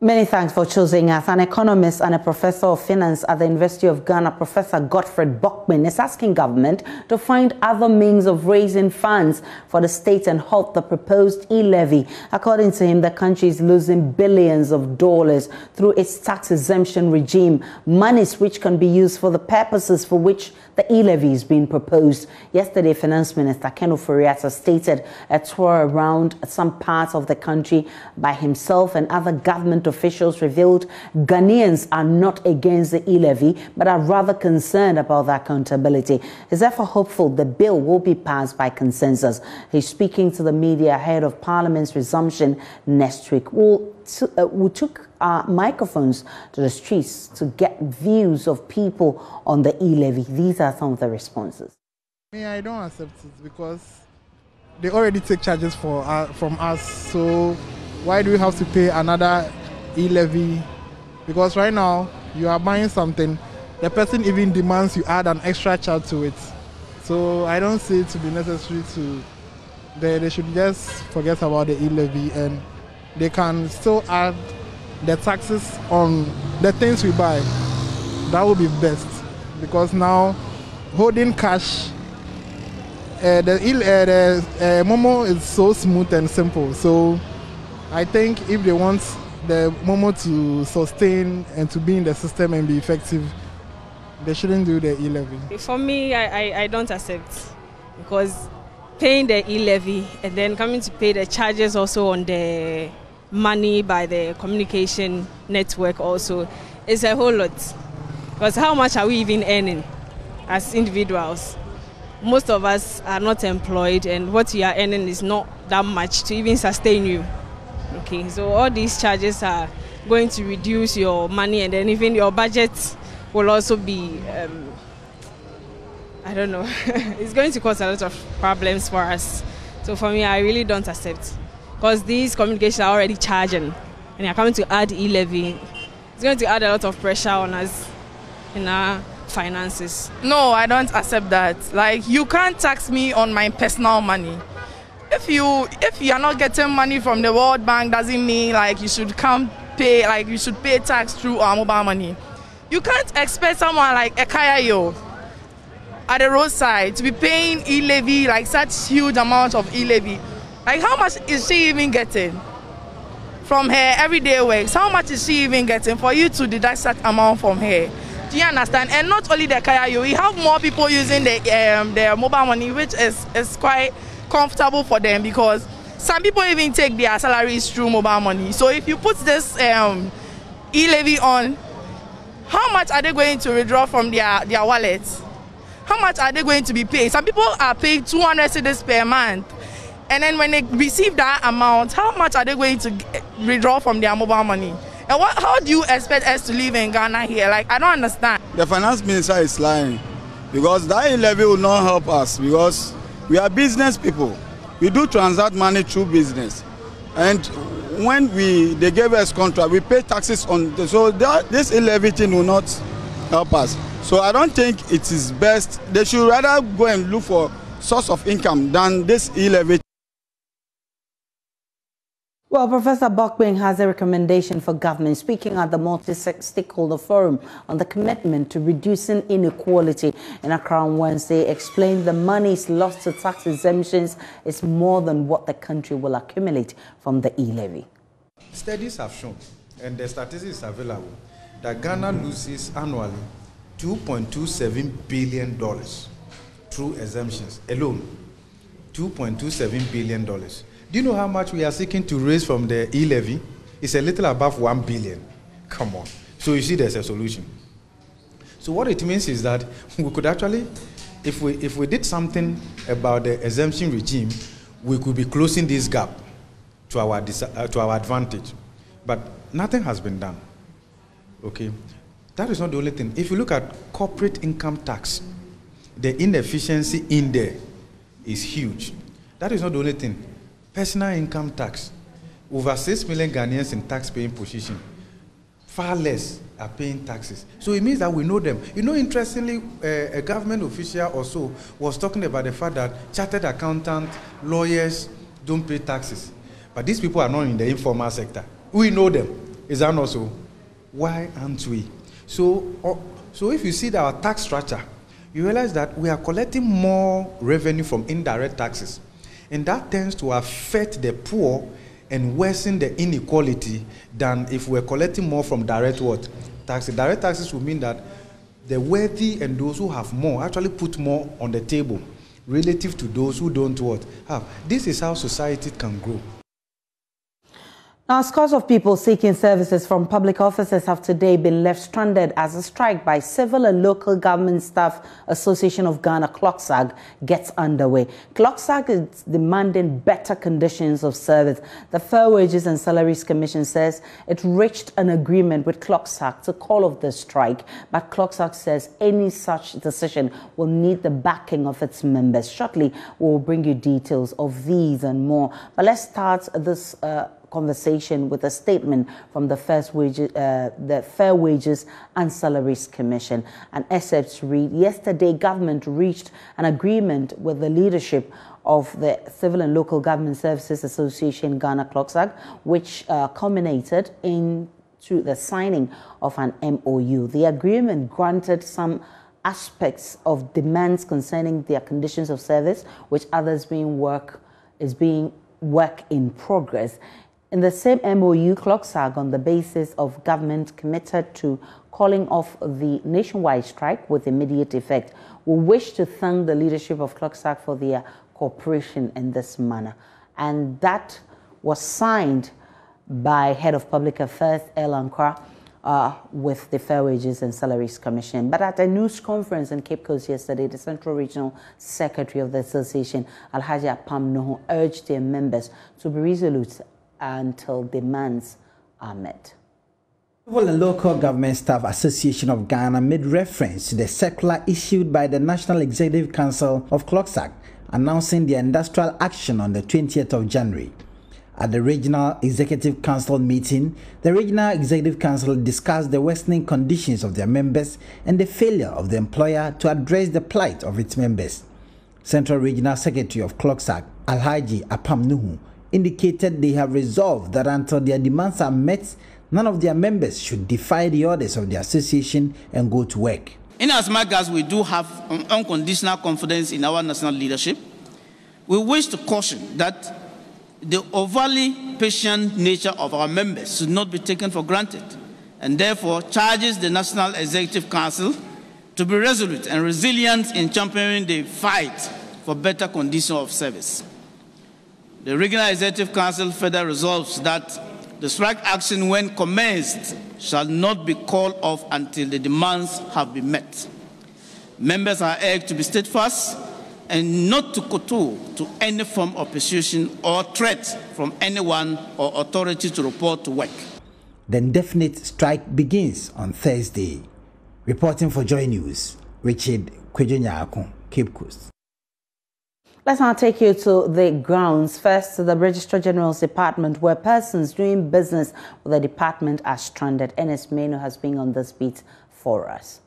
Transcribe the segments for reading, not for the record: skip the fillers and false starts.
Many thanks for choosing us. An economist and a professor of finance at the University of Ghana, Professor Godfred Bockman, is asking government to find other means of raising funds for the state and halt the proposed e-levy. According to him, the country is losing billions of dollars through its tax exemption regime, monies which can be used for the purposes for which the e-levy is being proposed. Yesterday, Finance Minister Ken Ofori-Atta stated a tour around some parts of the country by himself and other government officials revealed Ghanaians are not against the e-levy, but are rather concerned about the accountability. He's therefore hopeful the bill will be passed by consensus. He's speaking to the media ahead of Parliament's resumption next week. We took our microphones to the streets to get views of people on the e-levy. These are some of the responses. I don't accept it because they already take charges from us. So why do we have to pay another e-levy? Because right now you are buying something, the person even demands you add an extra charge to it. So I don't see it to be necessary to. They should just forget about the e-levy and they can still add the taxes on the things we buy. That would be best, because now holding cash, the Momo is so smooth and simple. So I think if they want the Momo to sustain and to be in the system and be effective, they shouldn't do the e-levy. For me, I don't accept, because paying the e-levy and then coming to pay the charges also on the money by the communication network also is a whole lot. Because how much are we even earning as individuals? Most of us are not employed, and what you are earning is not that much to even sustain you. Okay, so all these charges are going to reduce your money, and then even your budget will also be, I don't know, it's going to cause a lot of problems for us. So for me, I really don't accept. Because these communications are already charging, and they're coming to add e-levy. It's going to add a lot of pressure on us in our finances. No, I don't accept that. Like, you can't tax me on my personal money. If you are not getting money from the World Bank, doesn't mean like you should come pay, like you should pay tax through our mobile money. You can't expect someone like Ekayayo at the roadside to be paying e-levy, like such huge amount of e-levy. Like, how much is she even getting from her everyday works? How much is she even getting for you to deduct such amount from her? Do you understand? And not only the Kayayo, we have more people using the mobile money, which is quite comfortable for them, because some people even take their salaries through mobile money. So if you put this e-levy on, how much are they going to withdraw from their wallets? How much are they going to be paid? Some people are paid 200 cedis per month. And then when they receive that amount, how much are they going to withdraw from their mobile money? And how do you expect us to live in Ghana here? Like, I don't understand. The finance minister is lying, because that levy will not help us, because we are business people. We do transact money through business. And when they gave us contract, we pay taxes on, so this levy thing will not help us. So I don't think it is best. They should rather go and look for source of income than this e-levy. Well, Professor Bockman has a recommendation for government, speaking at the multi-stakeholder forum on the commitment to reducing inequality in Accra on Wednesday, explained the monies lost to tax exemptions is more than what the country will accumulate from the e-levy. Studies have shown, and the statistics is available, that Ghana loses annually $2.27 billion through exemptions alone. $2.27 billion. Do you know how much we are seeking to raise from the e-levy? It's a little above 1 billion. Come on. So you see there's a solution. So what it means is that we could actually, if we did something about the exemption regime, we could be closing this gap to our advantage. But nothing has been done. Okay? That is not the only thing. If you look at corporate income tax, the inefficiency in there is huge. That is not the only thing. Personal income tax, over 6 million Ghanaians in tax-paying position, far less are paying taxes. So it means that we know them. You know, interestingly, a government official also was talking about the fact that chartered accountants, lawyers don't pay taxes. But these people are not in the informal sector. We know them. Is that not so? Why aren't we? So if you see that our tax structure, you realize that we are collecting more revenue from indirect taxes. And that tends to affect the poor and worsen the inequality than if we're collecting more from direct what? Taxes. Direct taxes will mean that the wealthy and those who have more actually put more on the table relative to those who don't what? Have. This is how society can grow. Now, scores of people seeking services from public offices have today been left stranded as a strike by Civil and Local Government Staff Association of Ghana, CLOGSAG, gets underway. CLOGSAG is demanding better conditions of service. The Fair Wages and Salaries Commission says it reached an agreement with CLOGSAG to call off the strike, but CLOGSAG says any such decision will need the backing of its members. Shortly, we'll bring you details of these and more. But let's start this conversation with a statement from the Fair Wages and Salaries Commission. And excerpts read, yesterday government reached an agreement with the leadership of the Civil and Local Government Services Association Ghana, CLOGSAG, which culminated into the signing of an MOU. The agreement granted some aspects of demands concerning their conditions of service, which others being work in progress. In the same MOU, CLOGSAG, on the basis of government committed to calling off the nationwide strike with immediate effect, will wish to thank the leadership of CLOGSAG for their cooperation in this manner. And that was signed by Head of Public Affairs, El Ankara, with the Fair Wages and Salaries Commission. But at a news conference in Cape Coast yesterday, the Central Regional Secretary of the Association, Alhaji Apam Nuhu, urged their members to be resolute until demands are met. Civil and Local Government Staff Association of Ghana made reference to the circular issued by the National Executive Council of CLOGSAG announcing their industrial action on the 20th of January. At the Regional Executive Council meeting, the Regional Executive Council discussed the worsening conditions of their members and the failure of the employer to address the plight of its members. Central Regional Secretary of CLOGSAG, Alhaji Apam Nuhu, indicated they have resolved that until their demands are met, none of their members should defy the orders of the association and go to work. In as much as we do have unconditional confidence in our national leadership, we wish to caution that the overly patient nature of our members should not be taken for granted, and therefore charges the National Executive Council to be resolute and resilient in championing the fight for better conditions of service. The Regional Executive Council further resolves that the strike action, when commenced, shall not be called off until the demands have been met. Members are urged to be steadfast and not to kowtow to any form of persuasion or threat from anyone or authority to report to work. The indefinite strike begins on Thursday. Reporting for JoyNews, Richard Kwejo, Cape Coast. Let's now take you to the grounds. First, to the Registrar General's Department, where persons doing business with the department are stranded. Ernest Meno has been on this beat for us.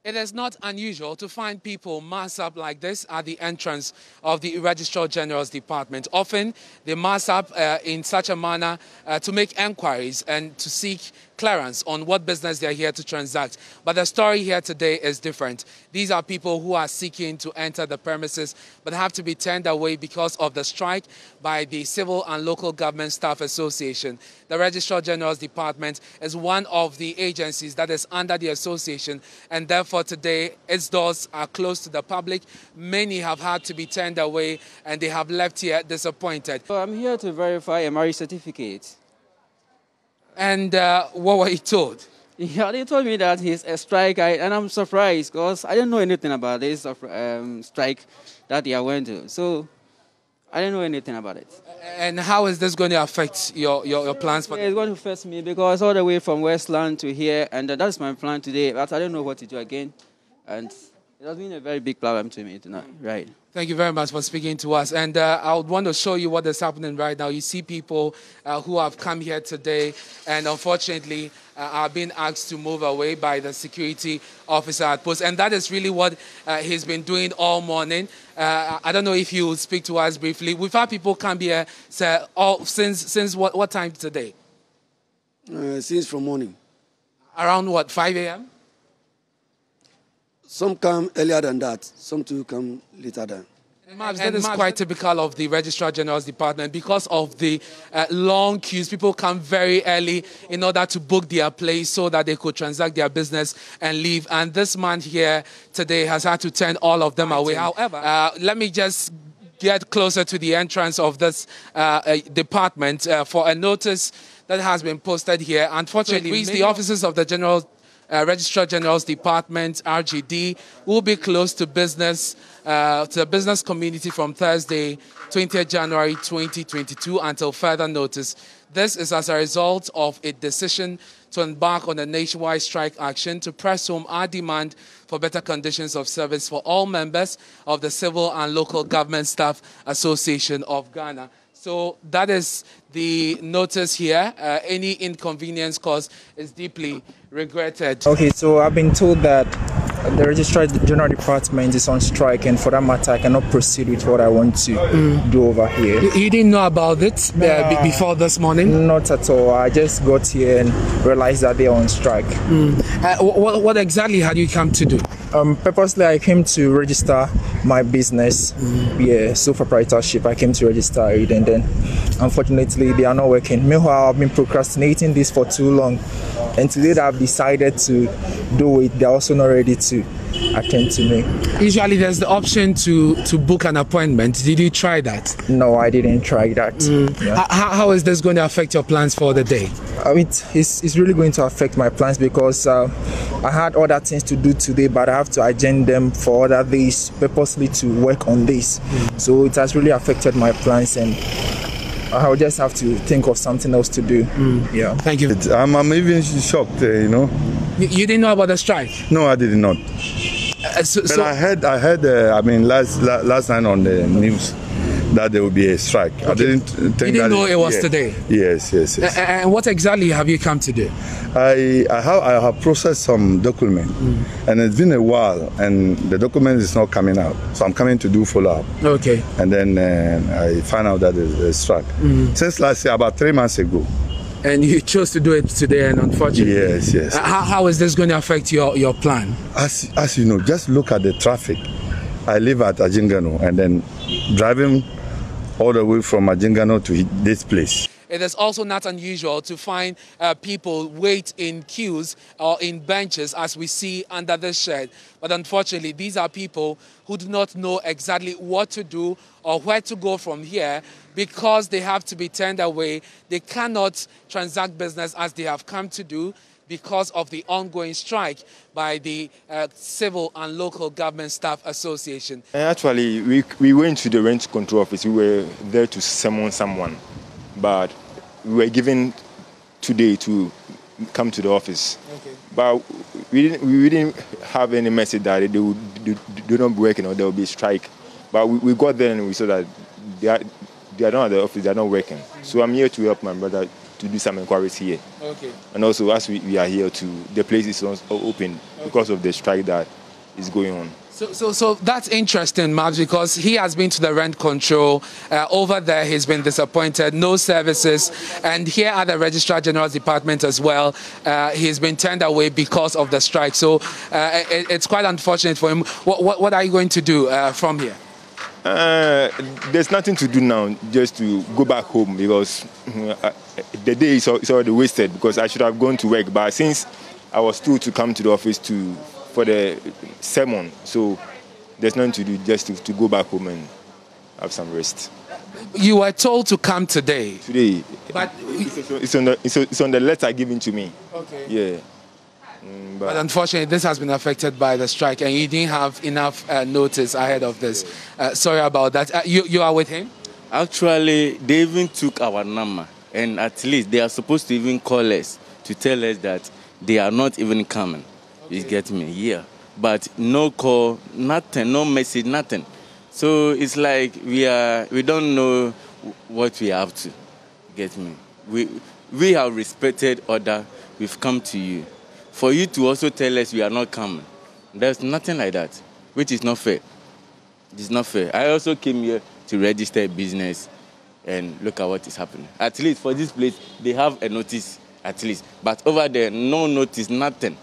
It is not unusual to find people mass up like this at the entrance of the Registrar General's Department. Often, they mass up in such a manner to make enquiries and to seek clearance on what business they are here to transact. But the story here today is different. These are people who are seeking to enter the premises but have to be turned away because of the strike by the Civil and Local Government Staff Association. The Registrar General's Department is one of the agencies that is under the association, and therefore today its doors are closed to the public. Many have had to be turned away and they have left here disappointed. So I'm here to verify a marriage certificate. And what were you told? Yeah, they told me that he's a strike, and I'm surprised because I didn't know anything about this strike that they are going to. So I didn't know anything about it. And how is this going to affect your plans? It's going to affect me because all the way from Westland to here, and that's my plan today. But I don't know what to do again, and It has been a very big problem to me tonight, right? Thank you very much for speaking to us. And I would want to show you what is happening right now. You see people who have come here today and unfortunately are being asked to move away by the security officer at post. And that is really what he's been doing all morning. I don't know if you will speak to us briefly. We've had people come here since what time today? Since from morning. Around what, 5 a.m.? Some come earlier than that. Some too come later than. And that is quite typical of the Registrar General's department. Because of the long queues, people come very early in order to book their place so that they could transact their business and leave. And this man here today has had to turn all of them away. However, let me just get closer to the entrance of this department for a notice that has been posted here. Unfortunately, the offices of the Registrar General's Department, RGD, will be closed to business, to the business community from Thursday, 20th January 2022 until further notice. This is as a result of a decision to embark on a nationwide strike action to press home our demand for better conditions of service for all members of the Civil and Local Government Staff Association of Ghana. So that is the notice here. Any inconvenience caused is deeply regretted. Okay, so I've been told that the Registrar General Department is on strike, and for that matter, I cannot proceed with what I want to do over here. You didn't know about it before this morning? Not at all. I just got here and realized that they are on strike. What exactly had you come to do? Purposely, I came to register my business. Sole proprietorship. I came to register it, and then unfortunately, they are not working. Meanwhile, I've been procrastinating this for too long, and today that I've decided to do it, they're also not ready to attend to me. Usually there's the option to book an appointment. Did you try that? No, I didn't try that. Yeah. How is this going to affect your plans for the day? It's really going to affect my plans because I had other things to do today, but I have to agenda them for other days purposely to work on this. So it has really affected my plans, and I'll just have to think of something else to do. Yeah. Thank you. I'm even shocked, you know. You didn't know about the strike? No, I did not. But I heard. Last night on the news that there will be a strike. Okay. I didn't think you didn't know it was today? Yes. And what exactly have you come to do? I have processed some document, and it's been a while, and the document is not coming out. So I'm coming to do follow-up. Okay. And then I find out that there's a strike. Since last year, about 3 months ago. And you chose to do it today, and unfortunately. Yes. How is this going to affect your plan? As you know, just look at the traffic. I live at Ajingano, and then driving all the way from Ajingano to this place. It is also not unusual to find people wait in queues or in benches as we see under this shed. But unfortunately, these are people who do not know exactly what to do or where to go from here because they have to be turned away. They cannot transact business as they have come to do because of the ongoing strike by the Civil and Local Government Staff Association. Actually, we went to the rent control office. We were there to summon someone, but we were given today to come to the office. Okay. But we didn't have any message that they would do not be working or there will be a strike. But we got there and we saw that they are not at the office, they are not working. So I'm here to help my brother to do some inquiries here. Okay. And also, as we are here too, the place is open because of the strike that is going on. So that's interesting, Max, because he has been to the rent control. Over there, he's been disappointed, no services. And here at the Registrar General's Department as well, he's been turned away because of the strike. So it's quite unfortunate for him. What are you going to do from here? There's nothing to do now, just to go back home because the day is already wasted because I should have gone to work. But since I was told to come to the office for the sermon, so there's nothing to do, just to go back home and have some rest. You were told to come today. Today, but it's on the letter given to me. Okay. Yeah. But unfortunately, this has been affected by the strike, and you didn't have enough notice ahead of this. Sorry about that. You are with him? Actually, they even took our number, and at least they are supposed to even call us to tell us that they are not even coming. Okay. You get me? Yeah. but no call, nothing, no message, nothing. So it's like we don't know what we have to. Get me? We have respected order. We've come to you. For you to also tell us we are not coming, there's nothing like that, which is not fair. It's not fair. I also came here to register a business and look at what is happening. At least for this place, they have a notice, at least. But over there, no notice, nothing.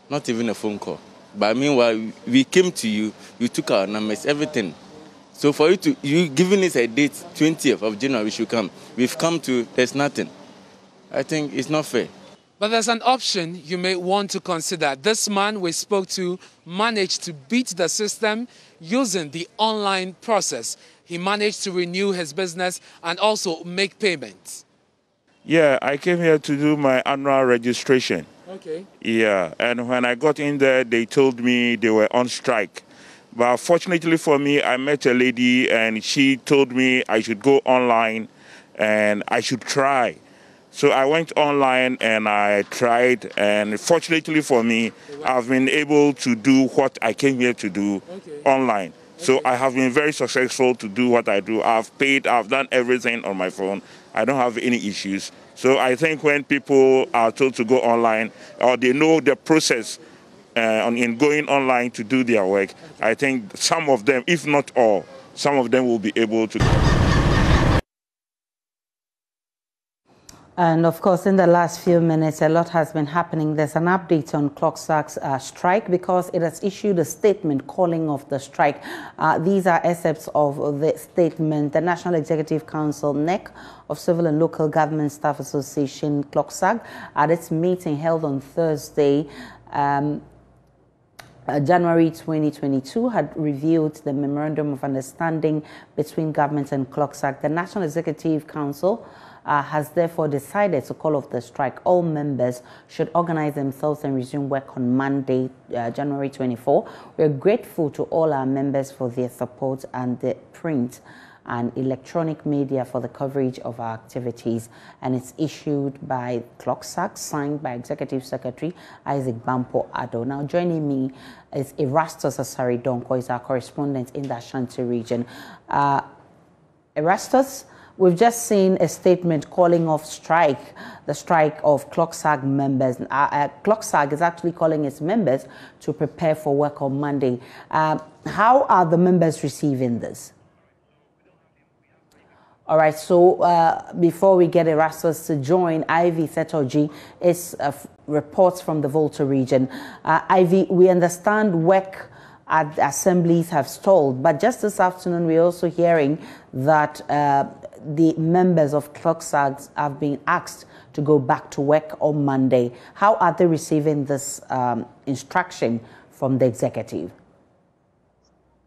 Not even a phone call. But meanwhile, we came to you, you took our numbers, everything. So for you giving us a date, 20th of January, we should come. We've come to, there's nothing. I think it's not fair. But there's an option you may want to consider. This man we spoke to managed to beat the system using the online process. He managed to renew his business and also make payments. Yeah, I came here to do my annual registration. Okay. Yeah, and when I got in there, they told me they were on strike. But fortunately for me, I met a lady and she told me I should go online and I should try. So I went online and I tried, and fortunately for me, I've been able to do what I came here to do online. So I have been very successful to do what I do. I've paid, I've done everything on my phone. I don't have any issues. So I think when people are told to go online or they know the process in going online to do their work, I think some of them, if not all, some of them will be able to. And of course, in the last few minutes, a lot has been happening. There's an update on CLOGSAG's strike because it has issued a statement calling off the strike. These are excerpts of the statement. The National Executive Council, NEC, of Civil and Local Government Staff Association, CLOGSAG, at its meeting held on Thursday, January 2022, had reviewed the Memorandum of Understanding between government and CLOGSAG. The National Executive Council has therefore decided to call off the strike. All members should organize themselves and resume work on Monday, January 24. We're grateful to all our members for their support and the print and electronic media for the coverage of our activities. And it's issued by CLOGSAG, signed by Executive Secretary Isaac Bampo Addo. Now, joining me is Erastus Asari Donko, is our correspondent in the Ashanti region. Erastus, we've just seen a statement calling off the strike of CLOGSAG members. CLOGSAG is actually calling its members to prepare for work on Monday. How are the members receiving this? All right, so before we get Erastus to join, Ivy Setoji is reports from the Volta region. Ivy, we understand work at the assemblies have stalled, but just this afternoon we're also hearing that the members of CLOGSAG have been asked to go back to work on Monday. How are they receiving this instruction from the executive?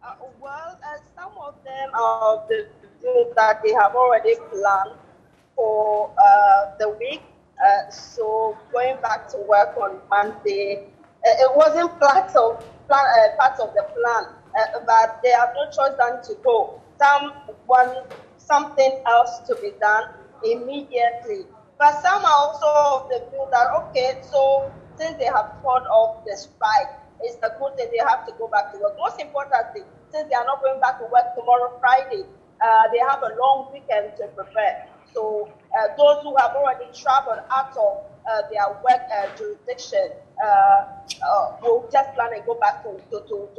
Some of them are the things that they have already planned for the week. So going back to work on Monday, it wasn't part of the plan, but they have no choice than to go. Some want something else to be done immediately. But some are also of the view that, okay, so since they have called off the strike, it's a good thing they have to go back to work. Most importantly, since they are not going back to work tomorrow, Friday, they have a long weekend to prepare. So those who have already traveled out of their work jurisdiction will just plan and go back to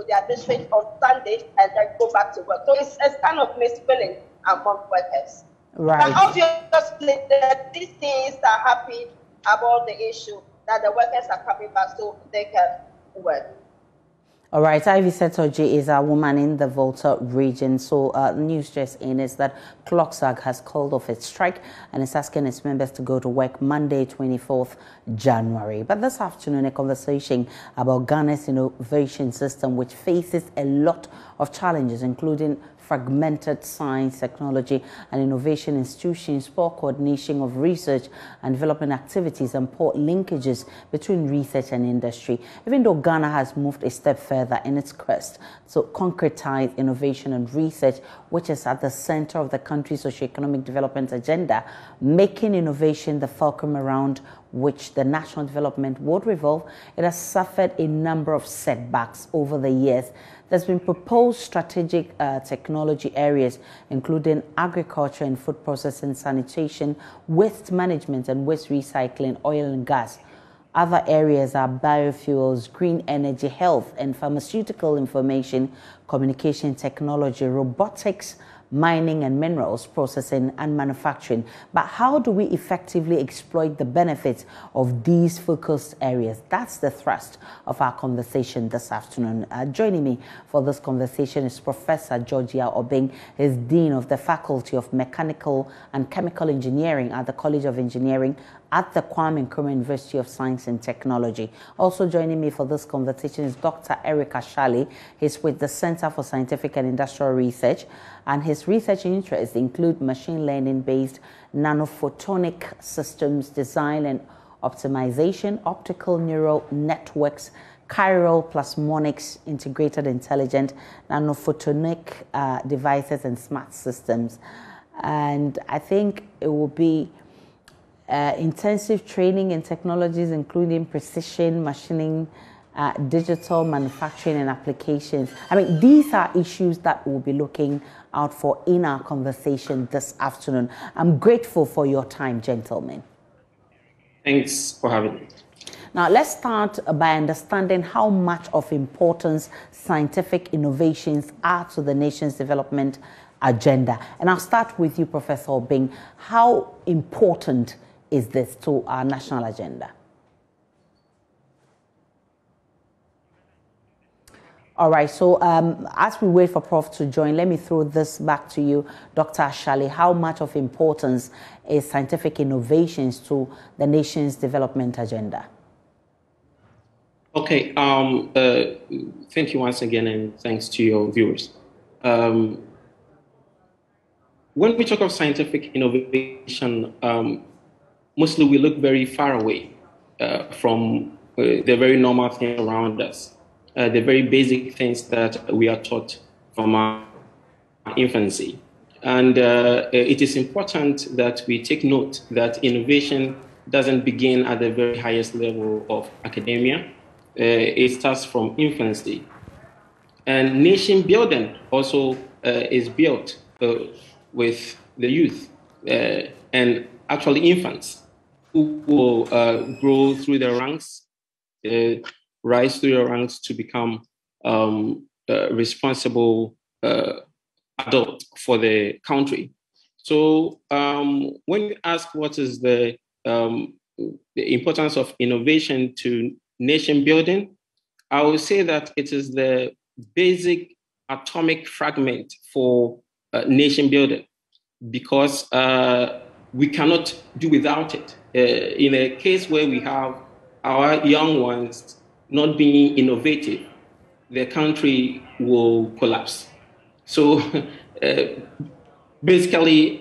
their district on Sunday and then go back to work. So it's kind of mixed feeling among workers. Right. But obviously, these things are happy about the issue that the workers are coming back so they can work. All right, Ivy Setoji is a woman in the Volta region. So news just in is that CLOGSAG has called off its strike and is asking its members to go to work Monday, 24th January. But this afternoon, a conversation about Ghana's innovation system, which faces a lot of challenges, including fragmented science, technology and innovation institutions, poor coordination of research and development activities, and poor linkages between research and industry. Even though Ghana has moved a step further in its quest to concretize innovation and research, which is at the center of the country's socio-economic development agenda, making innovation the fulcrum around which the national development would revolve, it has suffered a number of setbacks over the years. There's been proposed strategic technology areas, including agriculture and food processing, sanitation, waste management and waste recycling, oil and gas. Other areas are biofuels, green energy, health and pharmaceutical information, communication technology, robotics, mining and minerals processing and manufacturing. But how do we effectively exploit the benefits of these focused areas? That's the thrust of our conversation this afternoon. Joining me for this conversation is Professor Georgia Obeng, is Dean of the Faculty of Mechanical and Chemical Engineering at the College of Engineering at the Kwame Nkrumah University of Science and Technology. Also joining me for this conversation is Dr. Eric Ashali. He's with the Center for Scientific and Industrial Research, and his research interests include machine learning-based nanophotonic systems design and optimization, optical neural networks, chiral plasmonics, integrated intelligent nanophotonic devices, and smart systems. And I think it will be intensive training in technologies including precision machining, digital manufacturing and applications. I mean, these are issues that we'll be looking out for in our conversation this afternoon. I'm grateful for your time, gentlemen. Thanks for having me. Now, let's start by understanding how much of importance scientific innovations are to the nation's development agenda. And I'll start with you, Professor Obeng. How important is this to our national agenda? All right, so as we wait for Prof to join, let me throw this back to you, Dr. Ashali. How much of importance is scientific innovations to the nation's development agenda? Okay, thank you once again, and thanks to your viewers. When we talk of scientific innovation, mostly we look very far away from the very normal things around us. The very basic things that we are taught from our infancy. And it is important that we take note that innovation doesn't begin at the very highest level of academia. It starts from infancy. And nation building also is built with the youth and actually infants who will grow through the ranks, rise through your ranks to become responsible adult for the country. So when you ask what is the importance of innovation to nation building, I will say that it is the basic atomic fragment for nation building, because we cannot do without it. In a case where we have our young ones not being innovative, the country will collapse. So basically,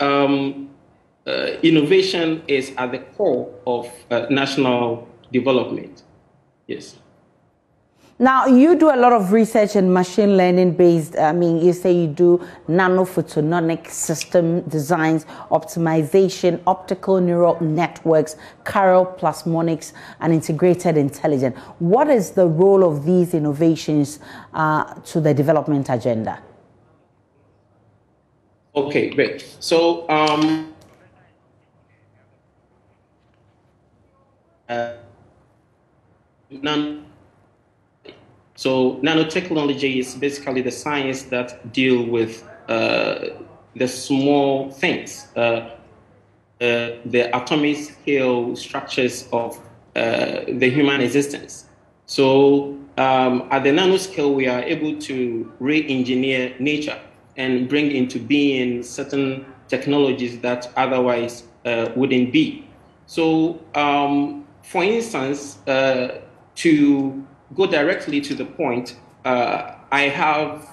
innovation is at the core of national development. Yes. Now, you do a lot of research in machine learning based, you say you do nanophotonic system designs, optimization, optical neural networks, chiral plasmonics, and integrated intelligence. What is the role of these innovations to the development agenda? Okay, great. So, nanotechnology is basically the science that deal with the small things, the atomic scale structures of the human existence. So at the nanoscale, we are able to re-engineer nature and bring into being certain technologies that otherwise wouldn't be. So for instance, to go directly to the point, I have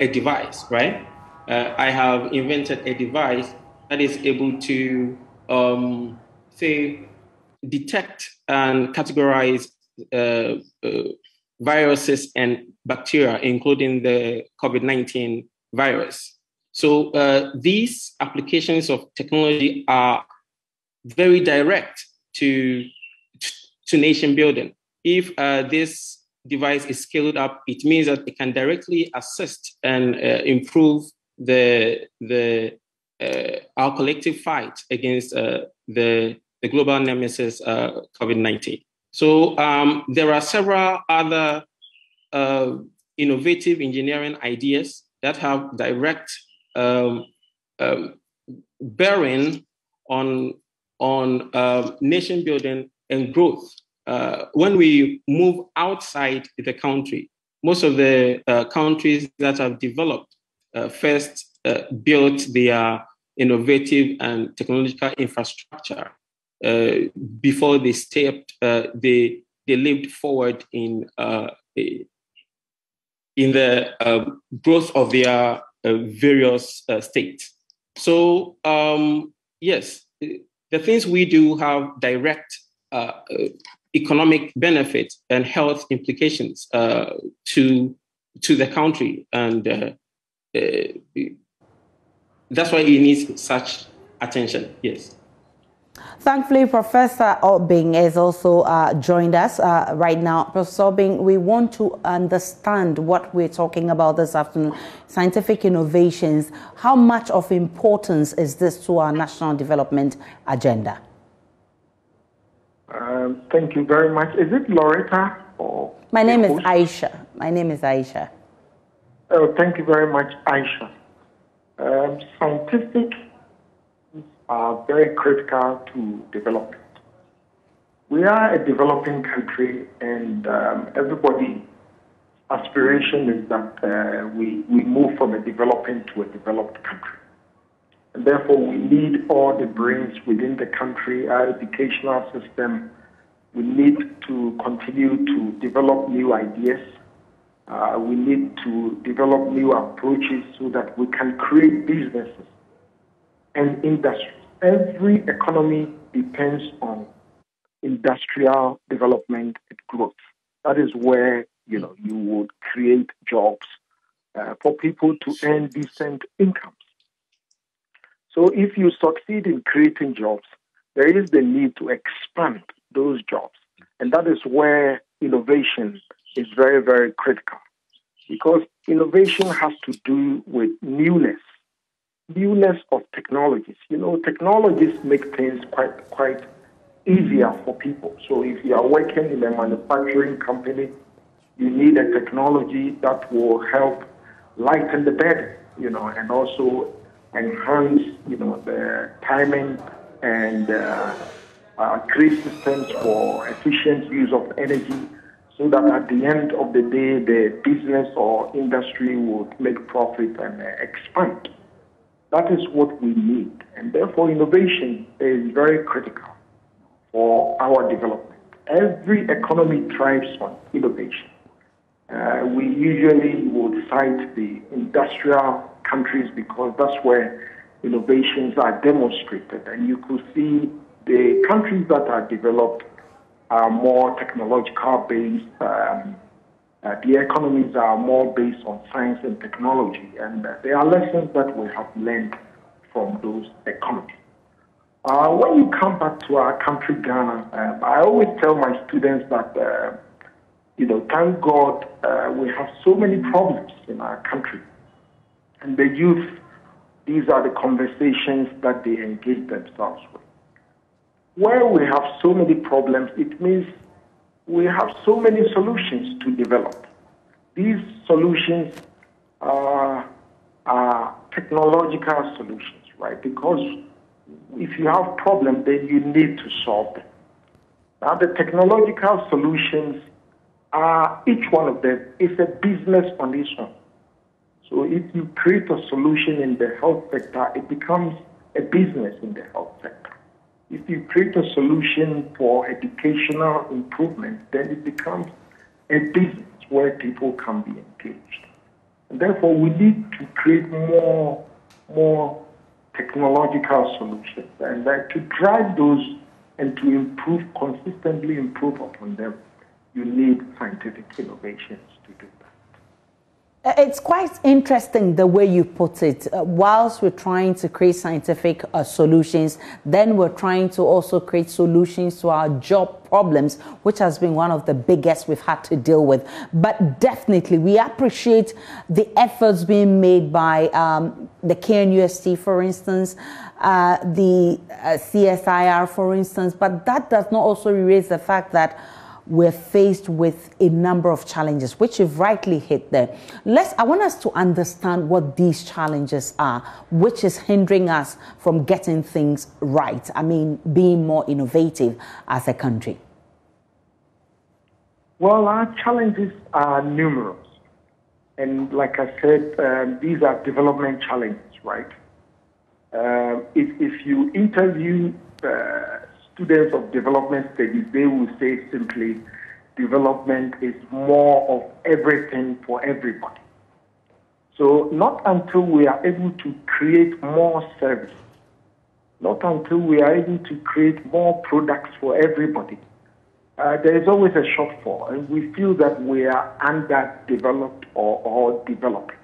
a device, right? I have invented a device that is able to, say, detect and categorize viruses and bacteria, including the COVID-19 virus. So these applications of technology are very direct to nation building. If this device is scaled up, it means that it can directly assist and improve our collective fight against the global nemesis COVID-19. So there are several other innovative engineering ideas that have direct bearing on nation building and growth. When we move outside the country, most of the countries that have developed first built their innovative and technological infrastructure before they stepped, they leaped forward in the growth of their various states. So yes, the things we do have direct economic benefit and health implications to the country, and that's why it needs such attention. Yes. Thankfully, Professor Obing has also joined us right now. Professor Obing, we want to understand what we're talking about this afternoon, scientific innovations. How much of importance is this to our national development agenda? Thank you very much. Is it Loretta or? My name is Aisha. My name is Aisha. Oh, thank you very much, Aisha. Scientific are very critical to development. We are a developing country, and everybody's aspiration is that we move from a developing to a developed country. And therefore, we need all the brains within the country, our educational system. We need to continue to develop new ideas. We need to develop new approaches so that we can create businesses and industries. Every economy depends on industrial development and growth. That is where you would create jobs for people to earn decent incomes. So if you succeed in creating jobs, there is the need to expand those jobs. And that is where innovation is very, very critical. Because innovation has to do with newness of technologies. Technologies make things quite easier for people. So if you are working in a manufacturing company, you need a technology that will help lighten the burden, and also enhance, the timing and create systems for efficient use of energy, so that at the end of the day, the business or industry would make profit and expand. That is what we need. And therefore, innovation is very critical for our development. Every economy thrives on innovation. We usually would cite the industrial countries because that's where innovations are demonstrated. And you could see the countries that are developed are more technological based. The economies are more based on science and technology. And there are lessons that we have learned from those economies. When you come back to our country, Ghana, I always tell my students that, thank God we have so many problems in our country. And the youth, these are the conversations that they engage themselves with. Where we have so many problems, it means we have so many solutions to develop. These solutions are technological solutions, right? Because if you have problems, then you need to solve them. Now, the technological solutions are, each one of them is a business on its own. So if you create a solution in the health sector, it becomes a business in the health sector. If you create a solution for educational improvement, then it becomes a business where people can be engaged. And therefore, we need to create more technological solutions. And to drive those and to consistently improve upon them, you need scientific innovations to do that. It's quite interesting the way you put it. Whilst we're trying to create scientific solutions, then we're trying to also create solutions to our job problems, which has been one of the biggest we've had to deal with. But definitely, we appreciate the efforts being made by the KNUST, for instance, the CSIR, for instance. But that does not also erase the fact that we're faced with a number of challenges, which you've rightly hit there. I want us to understand what these challenges are, which is hindering us from getting things right. I mean, being more innovative as a country. Well, our challenges are numerous. And like I said, these are development challenges, right? If you interview students of development studies, they will say simply, development is more of everything for everybody. So not until we are able to create more services, not until we are able to create more products for everybody, there is always a shortfall, and we feel that we are underdeveloped or developing.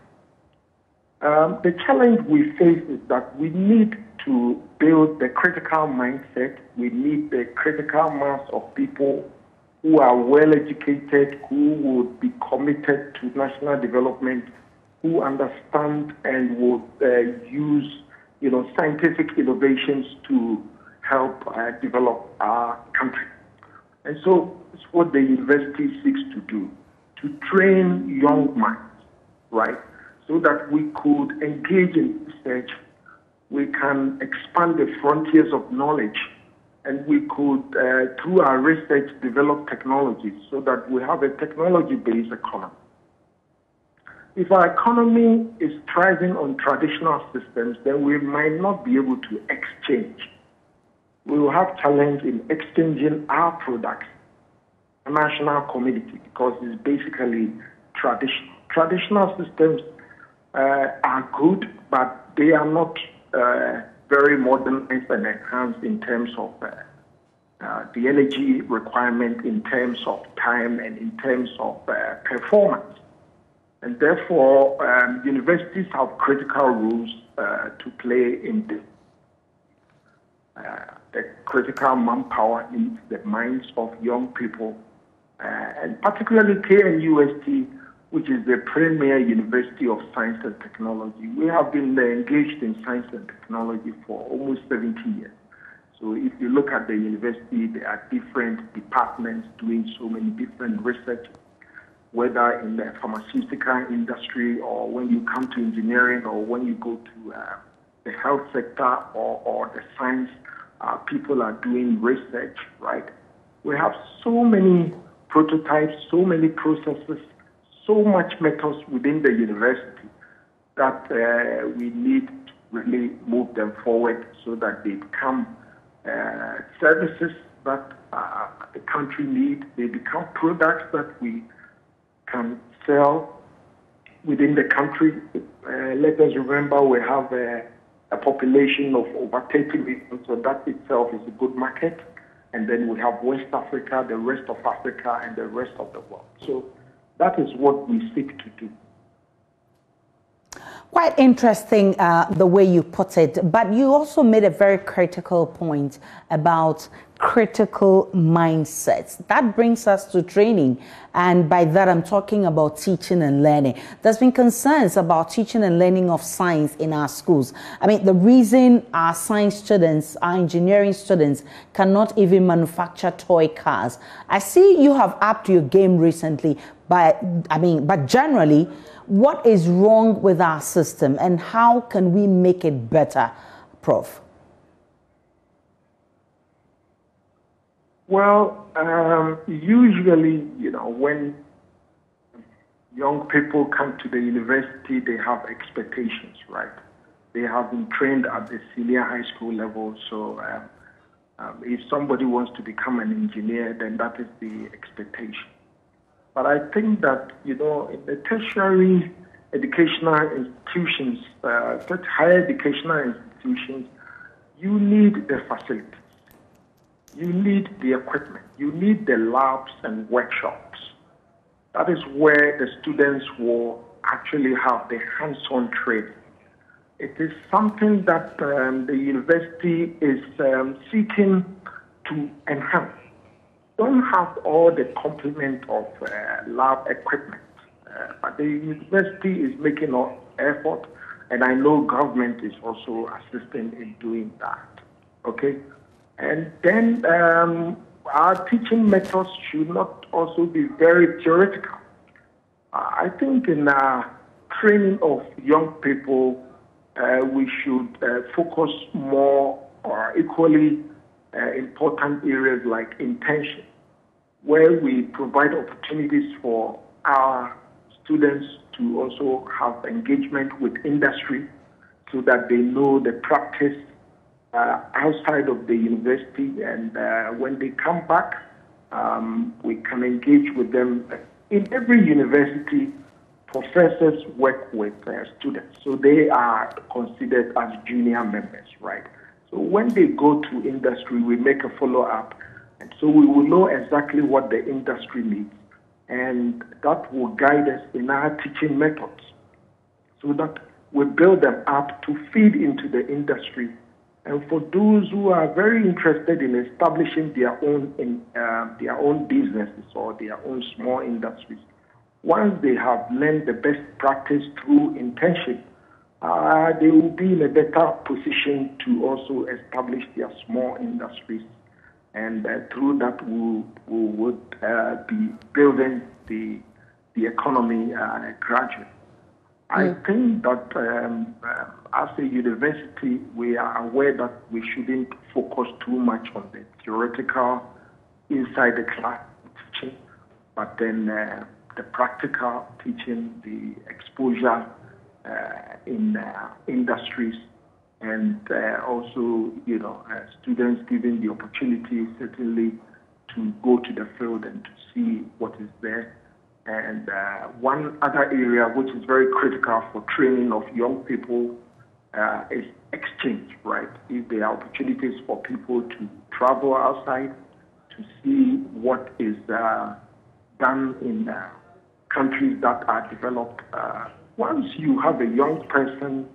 The challenge we face is that we need to build the critical mindset. We need the critical mass of people who are well educated, who would be committed to national development, who understand and would use, scientific innovations to help develop our country. And so it's what the university seeks to do, to train young minds, right, so that we could engage in research. We can expand the frontiers of knowledge, and we could, through our research, develop technologies so that we have a technology-based economy. If our economy is thriving on traditional systems, then we might not be able to exchange. We will have challenge in exchanging our products, a national community, because it's basically traditional. Traditional systems are good, but they are not very modernized and enhanced in terms of the energy requirement, in terms of time, and in terms of performance. And therefore, universities have critical roles to play in this. The critical manpower needs the minds of young people, and particularly KNUST, which is the premier university of science and technology. We have been engaged in science and technology for almost 70 years. So if you look at the university, there are different departments doing so many different research, whether in the pharmaceutical industry, or when you come to engineering, or when you go to the health sector or the science, people are doing research, right? We have so many prototypes, so many processes, so much methods within the university that we need to really move them forward so that they become services that the country needs. They become products that we can sell within the country. Let us remember we have a population of over 30 million, so that itself is a good market. And then we have West Africa, the rest of Africa, and the rest of the world. So that is what we seek to do. Quite interesting the way you put it, but you also made a very critical point about critical mindsets. That brings us to training, and by that I'm talking about teaching and learning. There's been concerns about teaching and learning of science in our schools. I mean, the reason our science students, our engineering students cannot even manufacture toy cars. I see you have upped your game recently, but generally, what is wrong with our system and how can we make it better, Prof? Well, usually, when young people come to the university, they have expectations, right? They have been trained at the senior high school level. So if somebody wants to become an engineer, then that is the expectation. But I think that, in the tertiary educational institutions, such higher educational institutions, you need the facilities. You need the equipment. You need the labs and workshops. That is where the students will actually have the hands-on training. It is something that the university is seeking to enhance. Don't have all the complement of lab equipment, but the university is making an effort, and I know government is also assisting in doing that. Okay, and then our teaching methods should not also be very theoretical. I think in training of young people, we should focus more or equally important areas like intention, where we provide opportunities for our students to also have engagement with industry so that they know the practice outside of the university, and when they come back, we can engage with them. In every university, professors work with students, so they are considered as junior members, right? So when they go to industry, we make a follow-up, and so we will know exactly what the industry needs, and that will guide us in our teaching methods, so that we build them up to feed into the industry. And for those who are very interested in establishing their own businesses or their own small industries, once they have learned the best practice through internship, they will be in a better position to also establish their small industries. And through that, we would be building the economy gradually. I think that as a university, we are aware that we shouldn't focus too much on the theoretical inside the class teaching, but then the practical teaching, the exposure in industries, and also, students given the opportunity certainly to go to the field and to see what is there. And one other area which is very critical for training of young people is exchange, right? If there are opportunities for people to travel outside to see what is done in countries that are developed. Once you have a young person.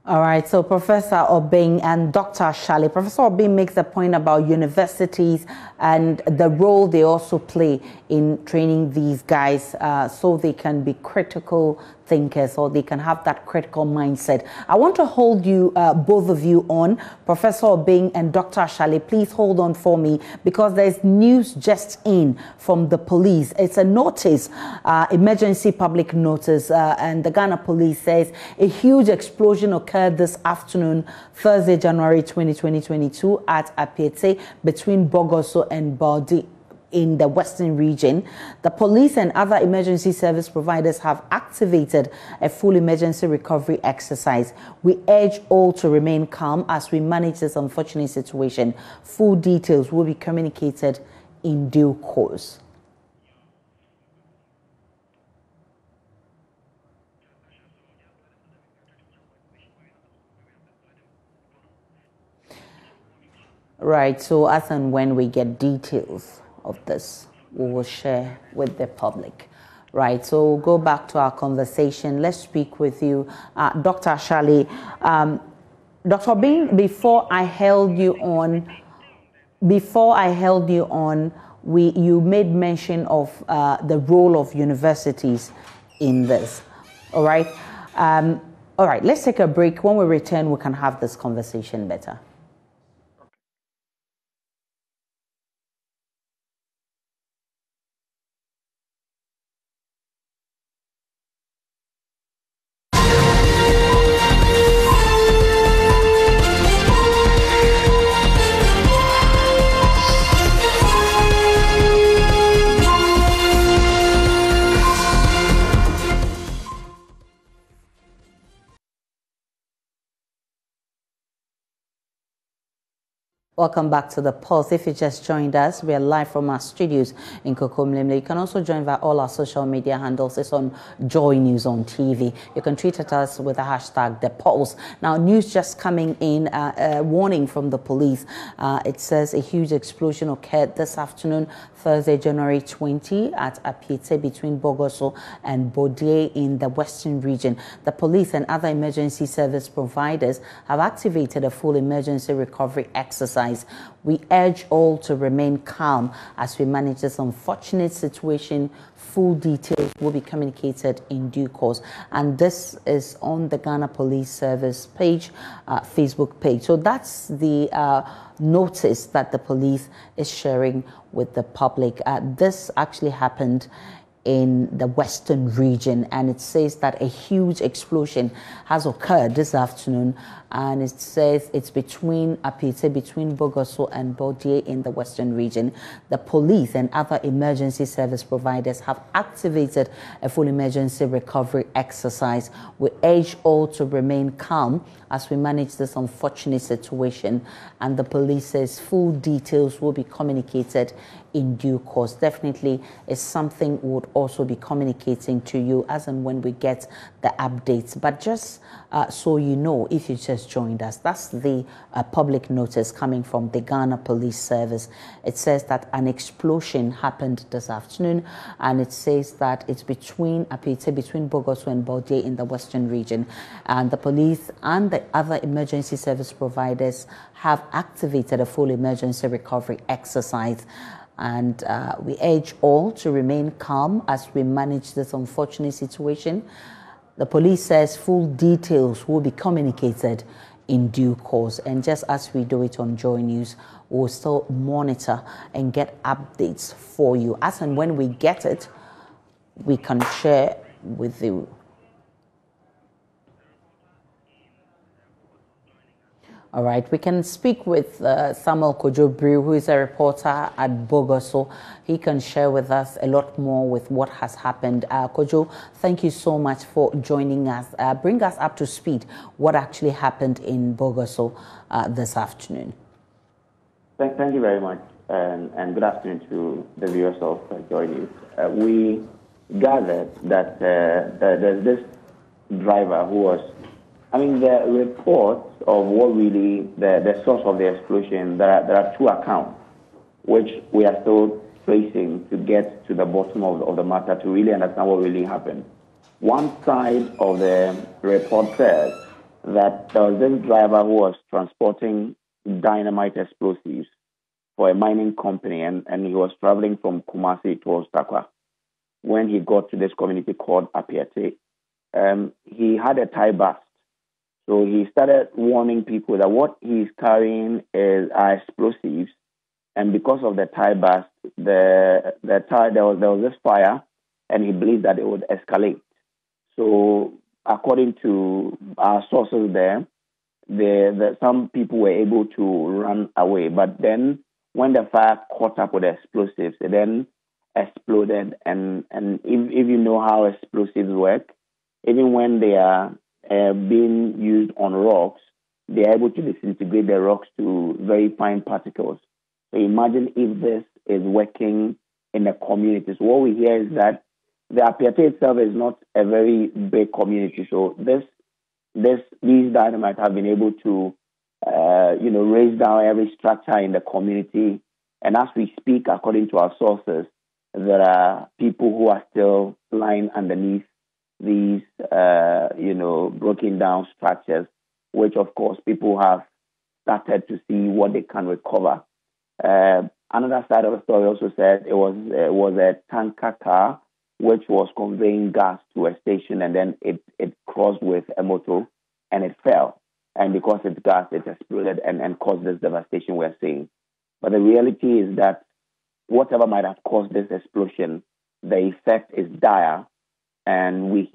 All right, so Professor Obeng and Dr. Ashali. Professor Obeng makes a point about universities and the role they also play in training these guys so they can be critical thinkers, or they can have that critical mindset. I want to hold you, both of you, on. Professor Obeng and Dr. Ashali, please hold on for me, because there's news just in from the police. It's a notice, emergency public notice, and the Ghana police says a huge explosion occurred this afternoon, Thursday, January 2022, at Apete between Bogoso and Baldi in the western region. The police and other emergency service providers have activated a full emergency recovery exercise. We urge all to remain calm as we manage this unfortunate situation. Full details will be communicated in due course. Right, so as and when we get details of this, we will share with the public. Right, so we'll go back to our conversation. Let's speak with you, Dr. Ashali. Dr. Obeng, before I held you on, you made mention of the role of universities in this. All right, let's take a break. When we return, we can have this conversation better. Welcome back to The Pulse. If you just joined us, we are live from our studios in Kokomlemle. You can also join via all our social media handles. It's on JoyNews on TV. You can tweet at us with the hashtag The Pulse. Now, news just coming in, warning from the police. It says a huge explosion occurred this afternoon, Thursday, January 20, at Apiete between Bogoso and Bodie in the Western region. The police and other emergency service providers have activated a full emergency recovery exercise. We urge all to remain calm as we manage this unfortunate situation. Full details will be communicated in due course. And this is on the Ghana Police Service page, Facebook page. So that's the notice that the police is sharing with the public. This actually happened in the Western region, and it says that a huge explosion has occurred this afternoon, and it says it's between Apiete, between Bogoso and Bodie in the Western region. The police and other emergency service providers have activated a full emergency recovery exercise. We urge all to remain calm as we manage this unfortunate situation, and the police says full details will be communicated in due course. Definitely is something we would also be communicating to you as and when we get the updates. But just so you know, if you just joined us, that's the public notice coming from the Ghana Police Service. It says that an explosion happened this afternoon, and it says that it's between Apiete, between Bogoso and Bodie in the Western region, and the police and the other emergency service providers have activated a full emergency recovery exercise. And we urge all to remain calm as we manage this unfortunate situation. The police says full details will be communicated in due course. And just as we do it on Joy News, we'll still monitor and get updates for you. As and when we get it, we can share with you. All right, we can speak with Samuel Kojo-Briu, who is a reporter at Bogoso. He can share with us a lot more with what has happened. Kojo, thank you so much for joining us. Bring us up to speed what actually happened in Bogoso this afternoon. Thank you very much, and good afternoon to the viewers of Joy News. We gathered that there's this driver who was, the reports of what really the source of the explosion, there are two accounts, which we are still tracing to get to the bottom of the matter to really understand what really happened. One side of the report says that there was this driver who was transporting dynamite explosives for a mining company, and he was traveling from Kumasi towards Takwa. When he got to this community called Apiete, he had a tie burst. So he started warning people that what he's carrying are explosives, and because of the tie burst, there was this fire, and he believed that it would escalate. So according to our sources there, some people were able to run away, but then when the fire caught up with the explosives, it then exploded. And if you know how explosives work, even when they are being used on rocks, they are able to disintegrate the rocks to very fine particles. So imagine if this is working in a community. So what we hear is that the Apiete itself is not a very big community. So these dynamites have been able to raise down every structure in the community. And as we speak, according to our sources, there are people who are still lying underneath these, broken down structures, which of course people have started to see what they can recover. Another side of the story also said it was a tanker car which was conveying gas to a station, and then it crossed with a motor and it fell. And because it's gas, it exploded and caused this devastation we're seeing. But the reality is that whatever might have caused this explosion, the effect is dire. And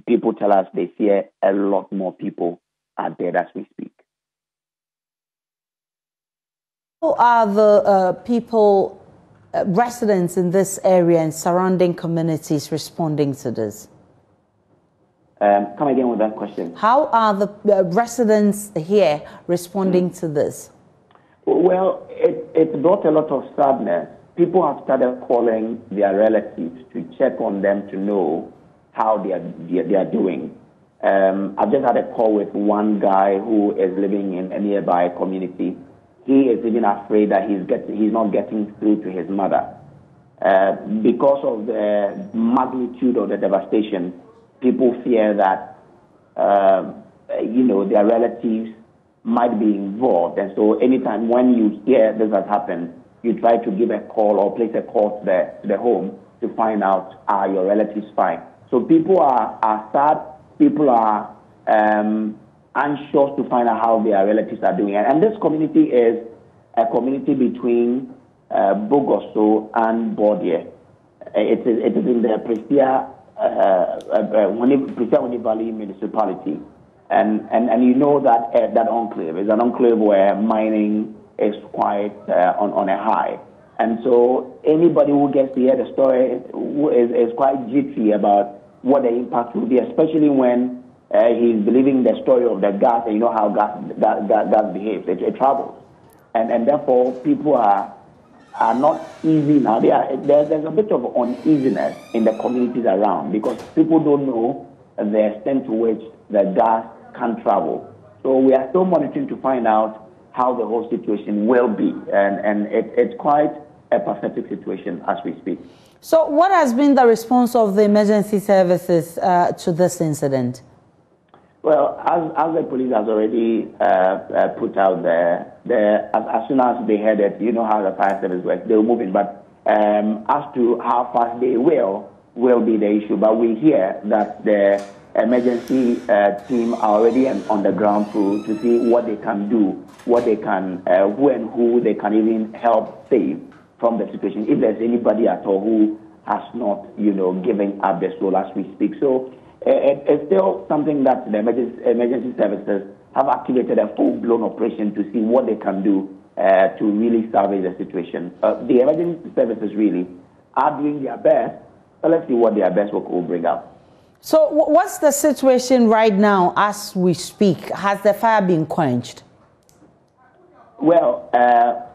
people tell us they fear a lot more people are dead as we speak. How are the people, residents in this area and surrounding communities responding to this? Come again with that question. How are the residents here responding to this? Well, it brought a lot of sadness. People have started calling their relatives to check on them to know how they are doing. I've just had a call with one guy who is living in a nearby community. He is even afraid that he's not getting through to his mother. Because of the magnitude of the devastation, people fear that, their relatives might be involved. And so anytime when you hear this has happened, you try to give a call or place a call to the home to find out, are your relatives fine? So people are sad, people are anxious to find out how their relatives are doing. And this community is a community between Bogoso and Bordia. It is in the Prestia Valley municipality. And you know that that enclave is an enclave where mining is quite on a high. And so anybody who gets to hear the story is quite jittery about what the impact will be, especially when he's believing the story of the gas, and you know how gas behaves. It travels. And therefore, people are not easy now. There's a bit of uneasiness in the communities around because people don't know the extent to which the gas can travel. So we are still monitoring to find out how the whole situation will be. And it's quite a pathetic situation as we speak. So what has been the response of the emergency services to this incident? Well, as the police has already put out there, as soon as they heard it, you know how the fire service works, they'll move in. But as to how fast they will be the issue. But we hear that the emergency team are already on the ground to see what they can do, what they can, who and who they can even help save from the situation, if there's anybody at all who has not, given up their soul as we speak. So it's still something that the emergency services have activated a full-blown operation to see what they can do to really salvage the situation. The emergency services really are doing their best, but let's see what their best work will bring out. So what's the situation right now as we speak? Has the fire been quenched? Well,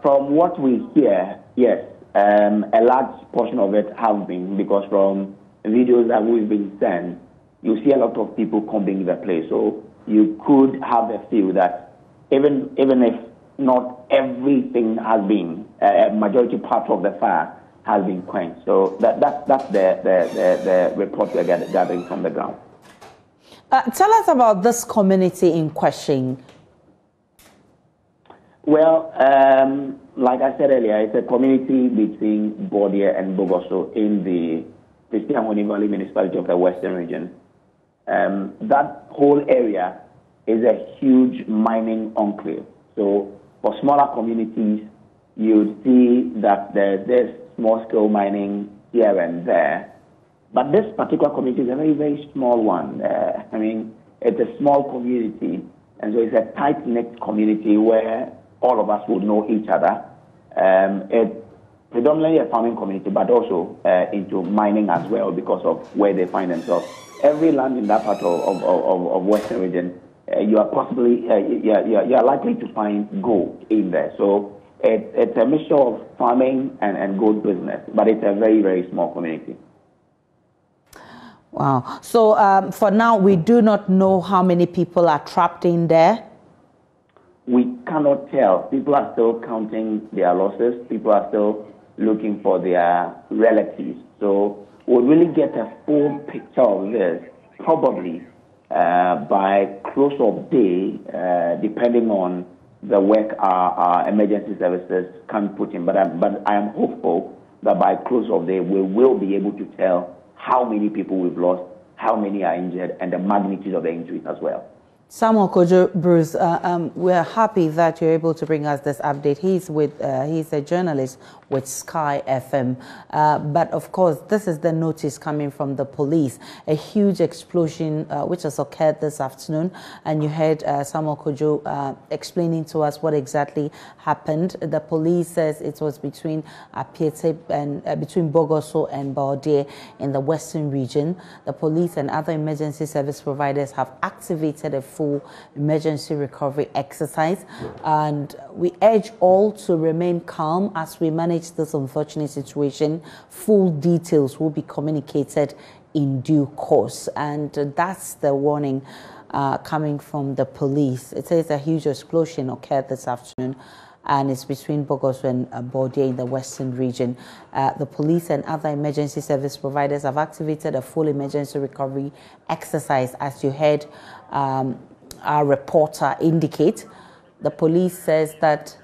from what we hear, yes, a large portion of it has been, because from videos that we've been sent, you see a lot of people combing the place. So you could have a feel that even if not everything has been, a majority part of the fire has been quenched. So that's the report we're gathering from the ground. Tell us about this community in question. Well, like I said earlier, it's a community between Bordia and Bogoso in the Valley municipality of the Western region. That whole area is a huge mining enclave. So for smaller communities, you'd see that there's small-scale mining here and there. But this particular community is a very, very small one. It's a small community, and so it's a tight-knit community where all of us would know each other. It's predominantly a farming community, but also into mining as well because of where they find themselves. Every land in that part of Western region, you are likely to find gold in there. So it's a mixture of farming and gold business, but it's a very, very small community. Wow. So for now, we do not know how many people are trapped in there? We cannot tell. People are still counting their losses. People are still looking for their relatives. So we'll really get a full picture of this probably by close of day, depending on the work our emergency services can put in. But I am hopeful that by close of day, we will be able to tell how many people we've lost, how many are injured, and the magnitude of the injuries as well. Samuel Kojo Bruce, we're happy that you're able to bring us this update. He's a journalist with Sky FM. But of course, this is the notice coming from the police. A huge explosion which has occurred this afternoon, and you heard Samuel Kojo explaining to us what exactly happened. The police says it was between Apiete and between Bogoso and Baodie in the western region. The police and other emergency service providers have activated a full emergency recovery exercise, and we urge all to remain calm as we manage this unfortunate situation. Full details will be communicated in due course, and that's the warning coming from the police. It says a huge explosion occurred this afternoon, and it's between Bogoso and Baodie in the western region. The police and other emergency service providers have activated a full emergency recovery exercise, as you heard our reporter indicate. The police says that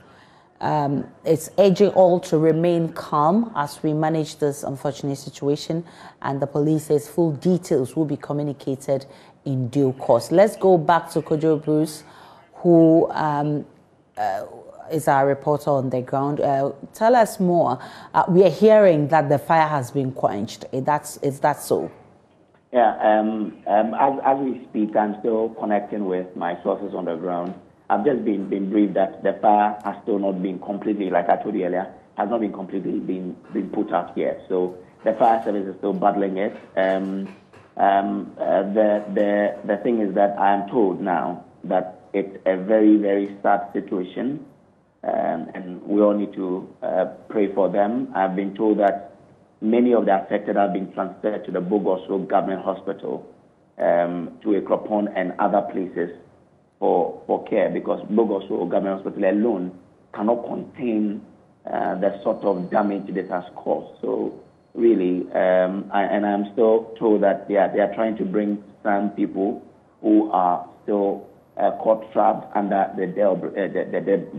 it's urging all to remain calm as we manage this unfortunate situation, and the police says full details will be communicated in due course. Let's go back to Kojo Bruce, who is our reporter on the ground. Tell us more. We are hearing that the fire has been quenched. Is that so? Yeah, as we speak, I'm still connecting with my sources on the ground. I've just been briefed that the fire has still not been completely, like I told you earlier, has not been completely been put out yet. So the fire service is still battling it. The thing is that I am told now that it's a very, very sad situation, and we all need to pray for them. I've been told that many of the affected have been transferred to the Bogoso Government Hospital, to Ekropon and other places for care, because Bogoso Government Hospital alone cannot contain the sort of damage this has caused. So really, I'm still told that they are trying to bring some people who are still caught trapped under the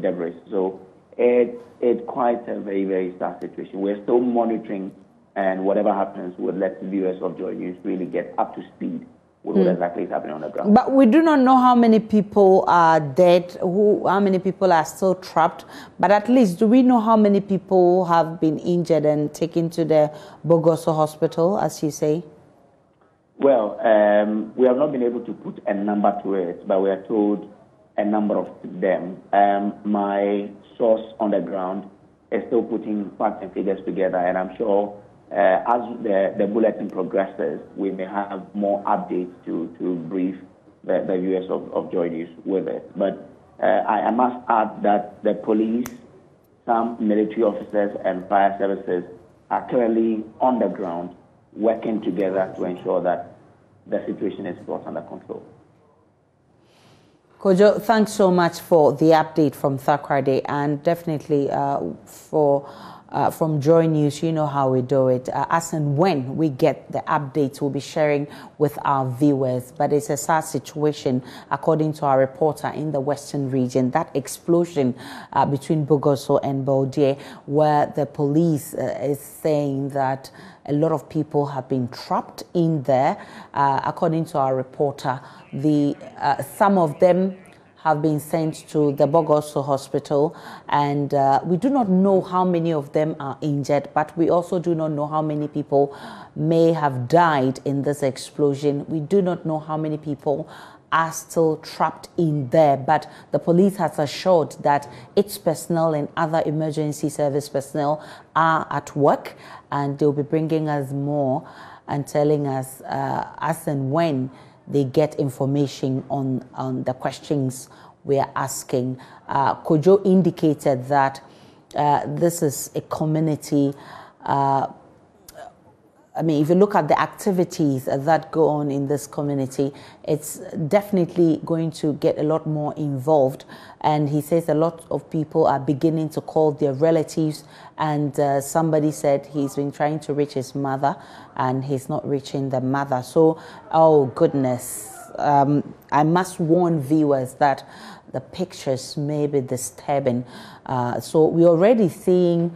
debris. So it's quite a very, very sad situation. We're still monitoring, and whatever happens, we'll let the viewers of Joy News really get up to speed with what exactly is happening on the ground. But we do not know how many people are dead, how many people are still trapped, but at least do we know how many people have been injured and taken to the Bogoso hospital, as you say? Well, we have not been able to put a number to it, but we are told a number of them. My source on the ground is still putting facts and figures together, and I'm sure as the bulletin progresses, we may have more updates to brief the viewers of Joy News with it. But I must add that the police, some military officers and fire services are currently on the ground working together to ensure that the situation is brought under control. Kojo, thanks so much for the update from Thakrade, and definitely from Joy News, you know how we do it. As and when we get the updates, we'll be sharing with our viewers. But it's a sad situation, according to our reporter in the western region. That explosion between Bogoso and Baodie, where the police is saying that a lot of people have been trapped in there. According to our reporter, some of them have been sent to the Bogoso hospital, and we do not know how many of them are injured, but we also do not know how many people may have died in this explosion. We do not know how many people are still trapped in there, but the police has assured that its personnel and other emergency service personnel are at work, and they'll be bringing us more and telling us as and when they get information on the questions we are asking. Kojo indicated that this is a community. I mean, if you look at the activities that go on in this community, it's definitely going to get a lot more involved. And he says a lot of people are beginning to call their relatives. And somebody said he's been trying to reach his mother and he's not reaching the mother. So, oh goodness. I must warn viewers that the pictures may be disturbing. So we're already seeing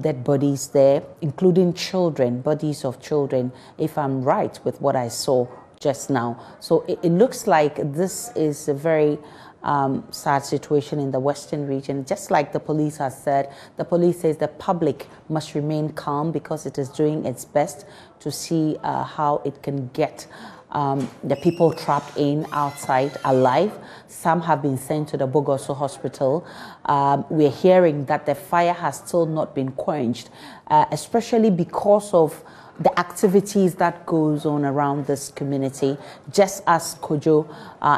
dead bodies there, including children, bodies of children, if I'm right with what I saw just now. So it looks like this is a very sad situation in the western region. Just like the police has said, the police says the public must remain calm because it is doing its best to see how it can get the people trapped in outside alive. Some have been sent to the Bogoso hospital. We're hearing that the fire has still not been quenched, especially because of the activities that goes on around this community, just as Kojo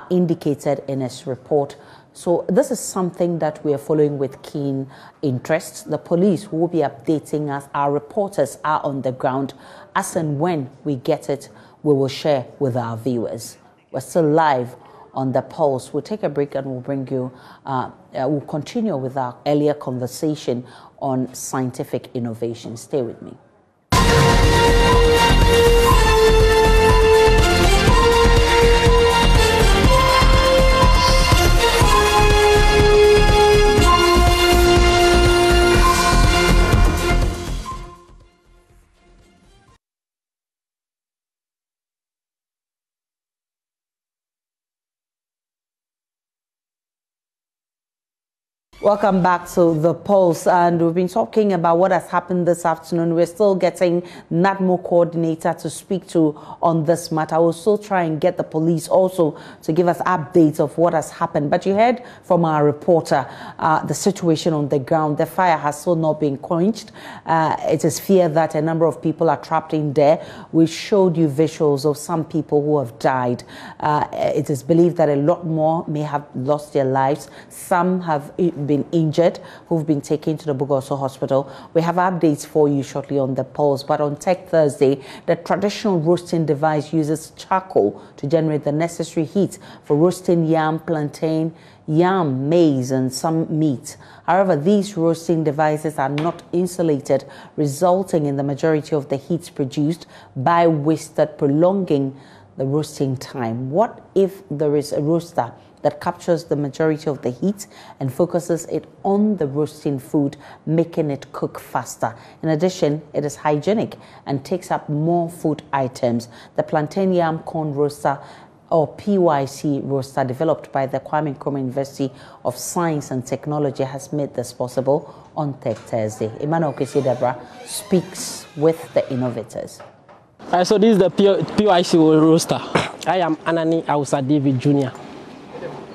indicated in his report. So this is something that we are following with keen interest. The police will be updating us. Our reporters are on the ground. As and when we get it, we will share with our viewers. We're still live on the pulse. We'll take a break and we'll bring you, we'll continue with our earlier conversation on scientific innovation. Stay with me. Welcome back to The Pulse, and we've been talking about what has happened this afternoon. We're still getting NADMO coordinator to speak to on this matter. We'll still try and get the police also to give us updates of what has happened. But you heard from our reporter the situation on the ground. The fire has still not been quenched. It is feared that a number of people are trapped in there. We showed you visuals of some people who have died. It is believed that a lot more may have lost their lives. Some have been injured, who've been taken to the Bogoso hospital. We have updates for you shortly on the Pulse. But on Tech Thursday, the traditional roasting device uses charcoal to generate the necessary heat for roasting yam, plantain, yam, maize, and some meat. However, these roasting devices are not insulated, resulting in the majority of the heat produced by wasted, prolonging the roasting time. What if there is a roaster that captures the majority of the heat and focuses it on the roasting food, making it cook faster? In addition, it is hygienic and takes up more food items. The plantain yam corn roaster, or PYC roaster, developed by the Kwame Nkrumah University of Science and Technology, has made this possible. On Tech Thursday, Emmanuel Kwesi-Debra speaks with the innovators. So this is the PYC roaster. I am Anani Ausa David Jr.,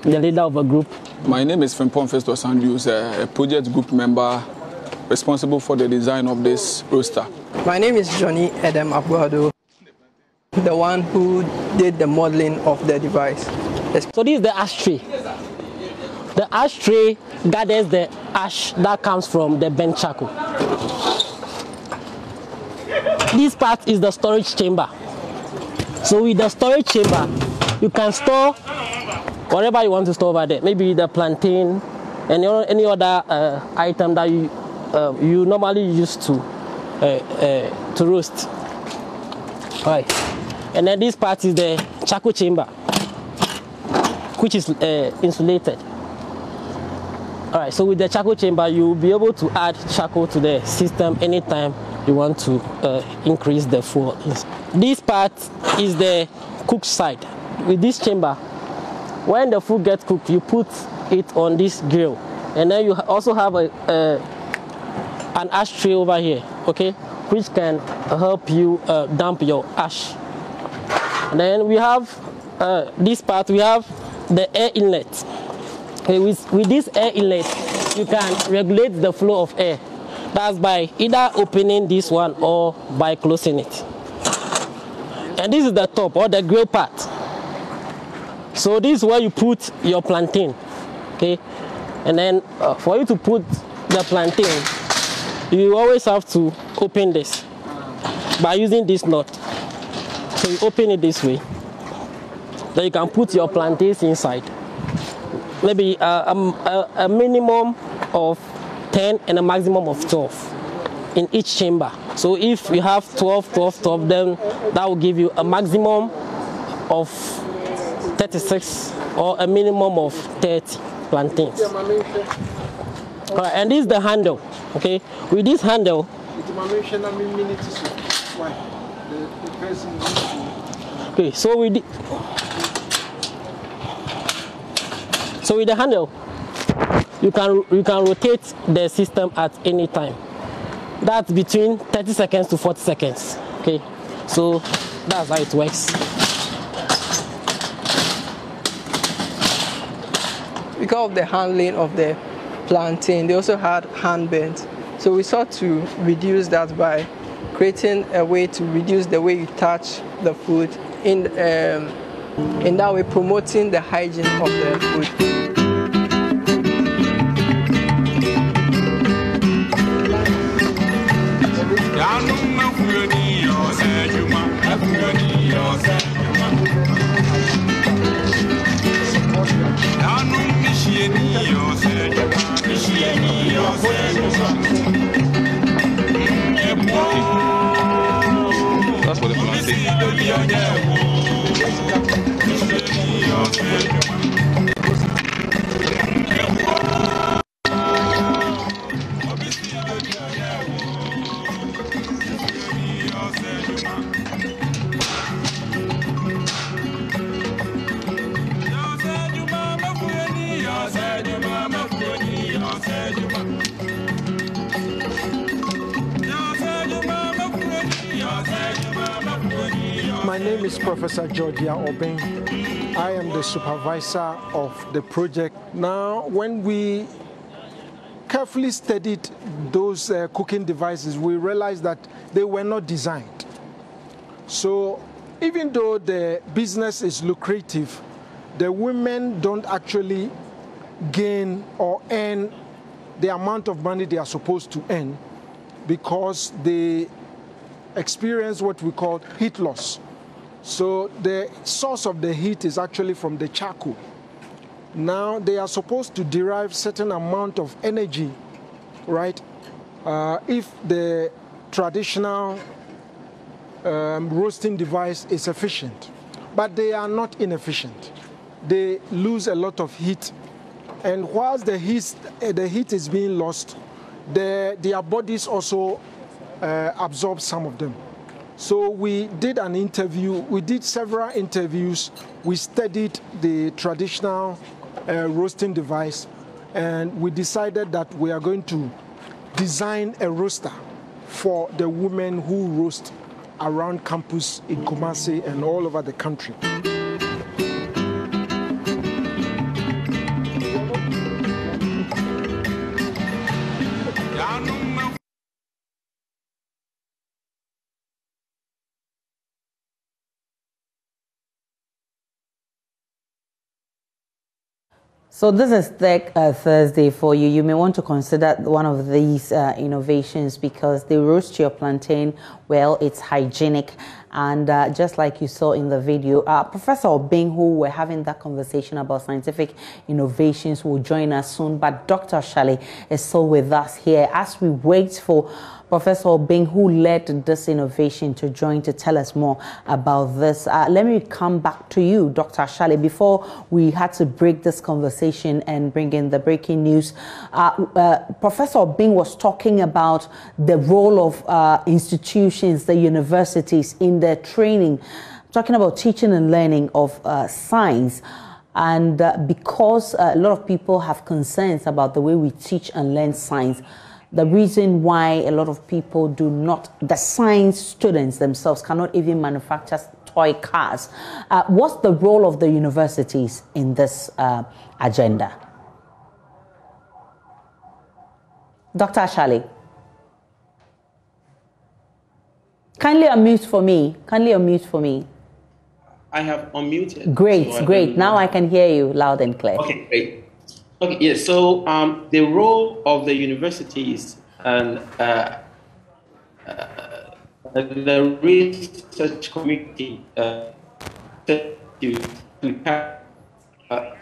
the leader of a group. My name is Frimpong Festus Andrews, a project group member responsible for the design of this roaster. My name is Johnny Edem Abuado, the one who did the modeling of the device. So this is the ashtray. The ashtray gathers the ash that comes from the burnt charcoal. This part is the storage chamber. So with the storage chamber, you can store whatever you want to store over there. Maybe the plantain and any other item that you normally use to roast. All right. And then this part is the charcoal chamber, which is insulated. All right. So with the charcoal chamber, you'll be able to add charcoal to the system anytime you want to increase the fuel. This part is the cook side. With this chamber, when the food gets cooked, you put it on this grill, and then you also have an ashtray over here, okay, which can help you dump your ash. And then we have this part. We have the air inlet. Okay, with this air inlet, you can regulate the flow of air. That's by either opening this one or by closing it. And this is the top, or the grill part. So this is where you put your plantain, okay? And then for you to put the plantain, you always have to open this by using this nut. So you open it this way. Then you can put your plantains inside. Maybe a minimum of 10 and a maximum of 12 in each chamber. So if you have 12, 12, 12, then that will give you a maximum of 36 or a minimum of 30 plantains. All right, and this is the handle, okay? With this handle, okay, so So with the handle, you can rotate the system at any time. That's between 30 seconds to 40 seconds. Okay, so that's how it works. Because of the handling of the plantain, they also had hand bends. So we sought to reduce that by creating a way to reduce the way you touch the food, in that way promoting the hygiene of the food. That's what the plan My name is Professor Georgia Obeng. I am the supervisor of the project. Now, when we carefully studied those cooking devices, we realized that they were not designed. So even though the business is lucrative, the women don't actually gain or earn the amount of money they are supposed to earn because they experience what we call heat loss. So the source of the heat is actually from the charcoal. Now they are supposed to derive certain amount of energy, right? If the traditional roasting device is efficient, but they are not inefficient. They lose a lot of heat, and whilst the heat is being lost, their bodies also absorb some of them. So we did an interview, we did several interviews, we studied the traditional roasting device, and we decided that we are going to design a roaster for the women who roast around campus in Kumasi and all over the country. So this is Tech Thursday for you. You may want to consider one of these innovations because they roast your plantain well, it's hygienic. And just like you saw in the video, Professor Obeng, who we're having that conversation about scientific innovations, will join us soon. But Dr. Shali is still with us here as we wait for Professor Obeng, who led this innovation, to join to tell us more about this. Let me come back to you, Dr. Shali. Before we had to break this conversation and bring in the breaking news, Professor Obeng was talking about the role of institutions, the universities in their training, talking about teaching and learning of science. And because a lot of people have concerns about the way we teach and learn science, the reason why a lot of people do not, the science students themselves cannot even manufacture toy cars. What's the role of the universities in this agenda? Dr. Shali. Kindly unmute for me. Kindly unmute for me. I have unmuted. Great, so great. Now I can hear you loud and clear. Okay, great. Okay, yes. So the role of the universities and the research community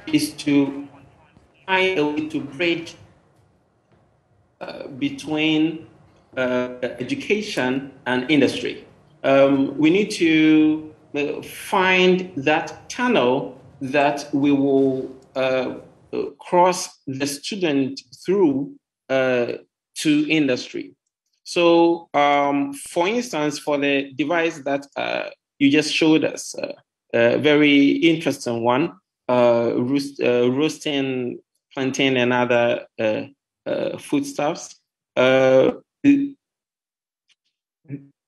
is to find a way to bridge between education and industry. We need to find that tunnel that we will cross the student through to industry. So, for instance, for the device that you just showed us, a very interesting one, roasting plantain and other foodstuffs.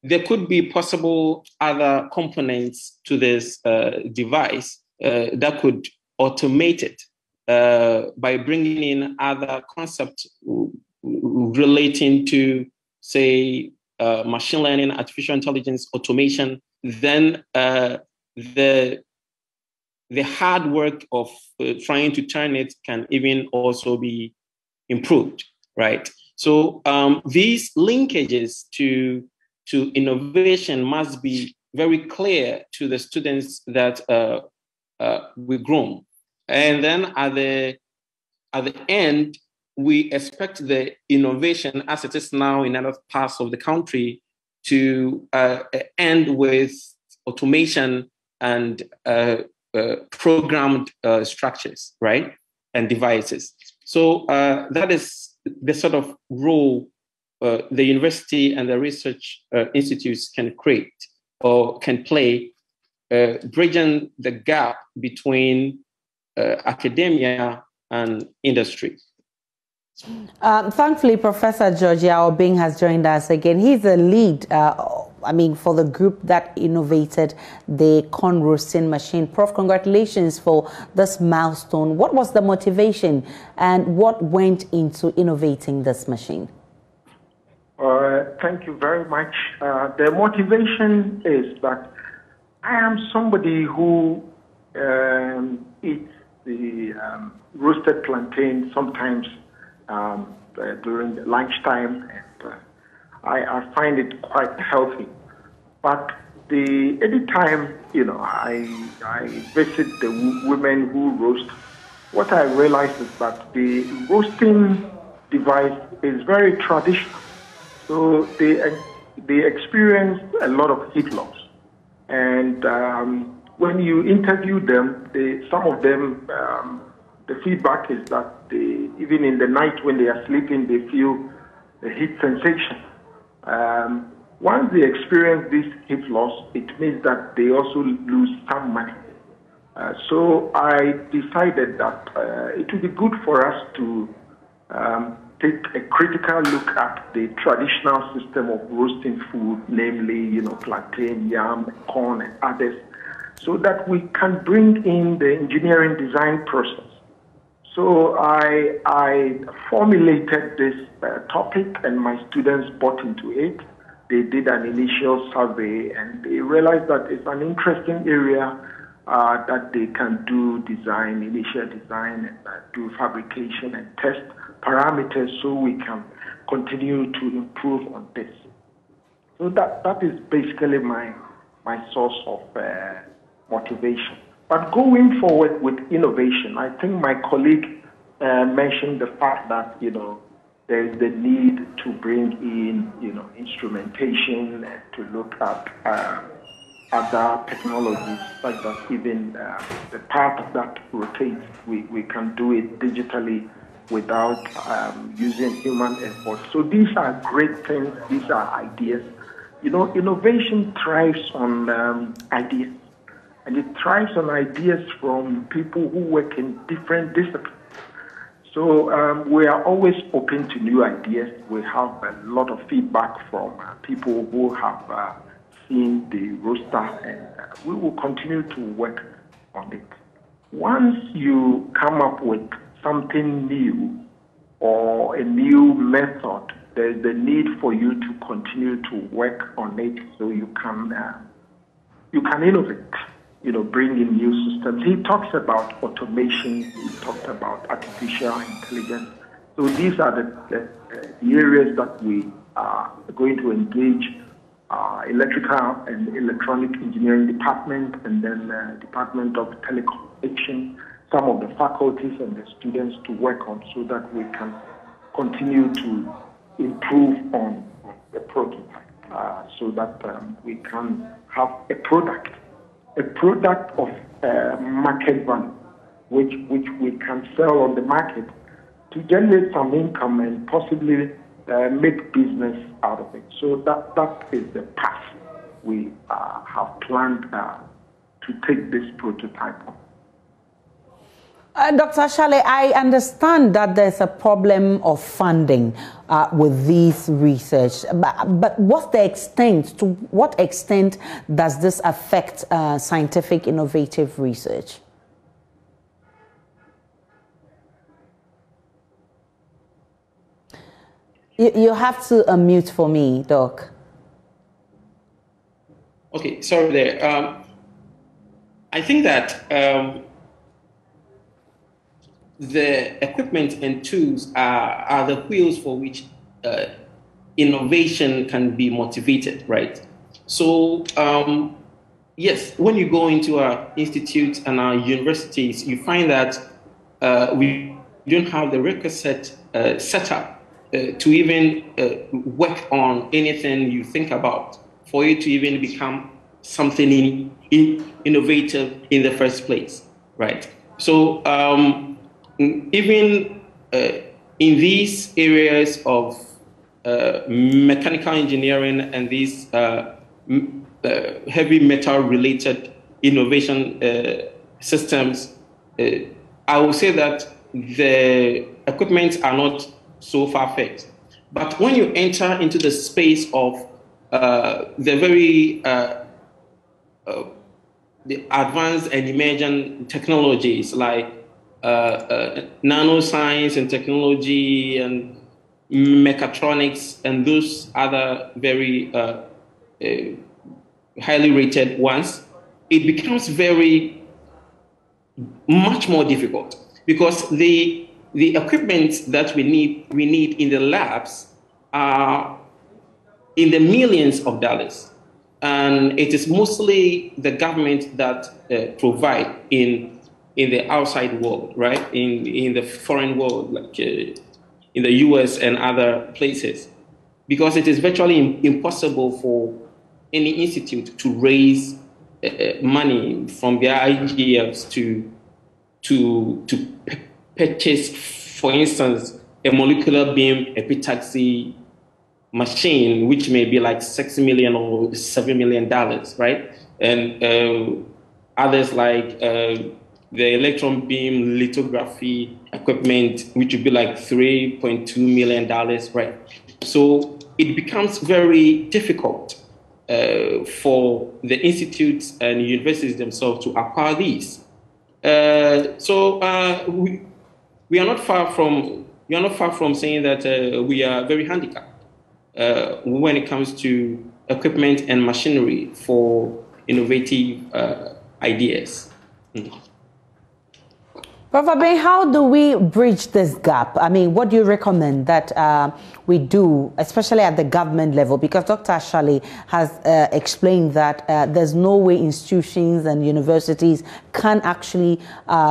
There could be possible other components to this device that could automate it by bringing in other concepts relating to, say, machine learning, artificial intelligence, automation. Then the hard work of trying to turn it can even also be improved, right? So these linkages to innovation must be very clear to the students that we groom. And then at the end, we expect the innovation as it is now in other parts of the country to end with automation and programmed structures, right? And devices. So that is the sort of role the university and the research institutes can create or can play, bridging the gap between academia and industry. Thankfully, Professor Georgia Obeng has joined us again. He's the lead, for the group that innovated the corn roasting machine. Prof, congratulations for this milestone. What was the motivation and what went into innovating this machine? Thank you very much. The motivation is that I am somebody who eats the roasted plantain sometimes during lunchtime, and I find it quite healthy. But anytime I visit the women who roast, what I realize is that the roasting device is very traditional. So they experience a lot of heat loss, and when you interview them, some of them, the feedback is that even in the night when they are sleeping, they feel the heat sensation. Once they experience this heat loss, it means that they also lose some money. So I decided that it would be good for us to take a critical look at the traditional system of roasting food, namely, plantain, yam, corn, and others, so that we can bring in the engineering design process. So I formulated this topic, and my students bought into it. They did an initial survey, and they realized that it's an interesting area that they can do initial design, and do fabrication and test parameters, so we can continue to improve on this. So that is basically my source of motivation. But going forward with innovation, I think my colleague mentioned the fact that there is the need to bring in instrumentation and to look at other technologies, such that even the part that rotates, we can do it digitally without using human effort. So these are great things. These are ideas. Innovation thrives on ideas, and it thrives on ideas from people who work in different disciplines. So we are always open to new ideas. We have a lot of feedback from people who have seen the roaster, and we will continue to work on it. Once you come up with something new or a new method, there's the need for you to continue to work on it so you can innovate, bring in new systems. He talks about automation, he talks about artificial intelligence. So these are the areas that we are going to engage electrical and electronic engineering department, and then Department of Telecommunication, some of the faculties and the students to work on, so that we can continue to improve on the prototype, so that we can have a product of market value, which we can sell on the market to generate some income and possibly make business out of it. So that is the path we have planned to take this prototype on. Dr. Ashale, I understand that there's a problem of funding with this research, but what's the extent? To what extent does this affect scientific innovative research? You have to unmute for me, Doc. Okay, sorry there. I think that the equipment and tools are the wheels for which innovation can be motivated, right? So, yes, when you go into our institutes and our universities, you find that we don't have the requisite setup to even work on anything you think about, for you to even become something innovative in the first place, right? So even in these areas of mechanical engineering and these heavy metal related innovation systems, I will say that the equipment are not so far-fetched. But when you enter into the space of the very the advanced and emerging technologies like nanoscience and technology and mechatronics and those other very highly rated ones, it becomes much more difficult, because the equipment that we need in the labs are in the millions of dollars, and it is mostly the government that provide in the outside world, right? In the foreign world, like in the US and other places, because it is virtually impossible for any institute to raise money from their IGFs to purchase, for instance, a molecular beam epitaxy machine, which may be like $6 million or $7 million, right? And others like the electron beam lithography equipment, which would be like $3.2 million, right? So it becomes very difficult for the institutes and universities themselves to acquire these. So we are not far from saying that we are very handicapped when it comes to equipment and machinery for innovative ideas. Prof. Bain, how do we bridge this gap? I mean, what do you recommend that we do, especially at the government level? Because Dr. Ashale has explained that there's no way institutions and universities can actually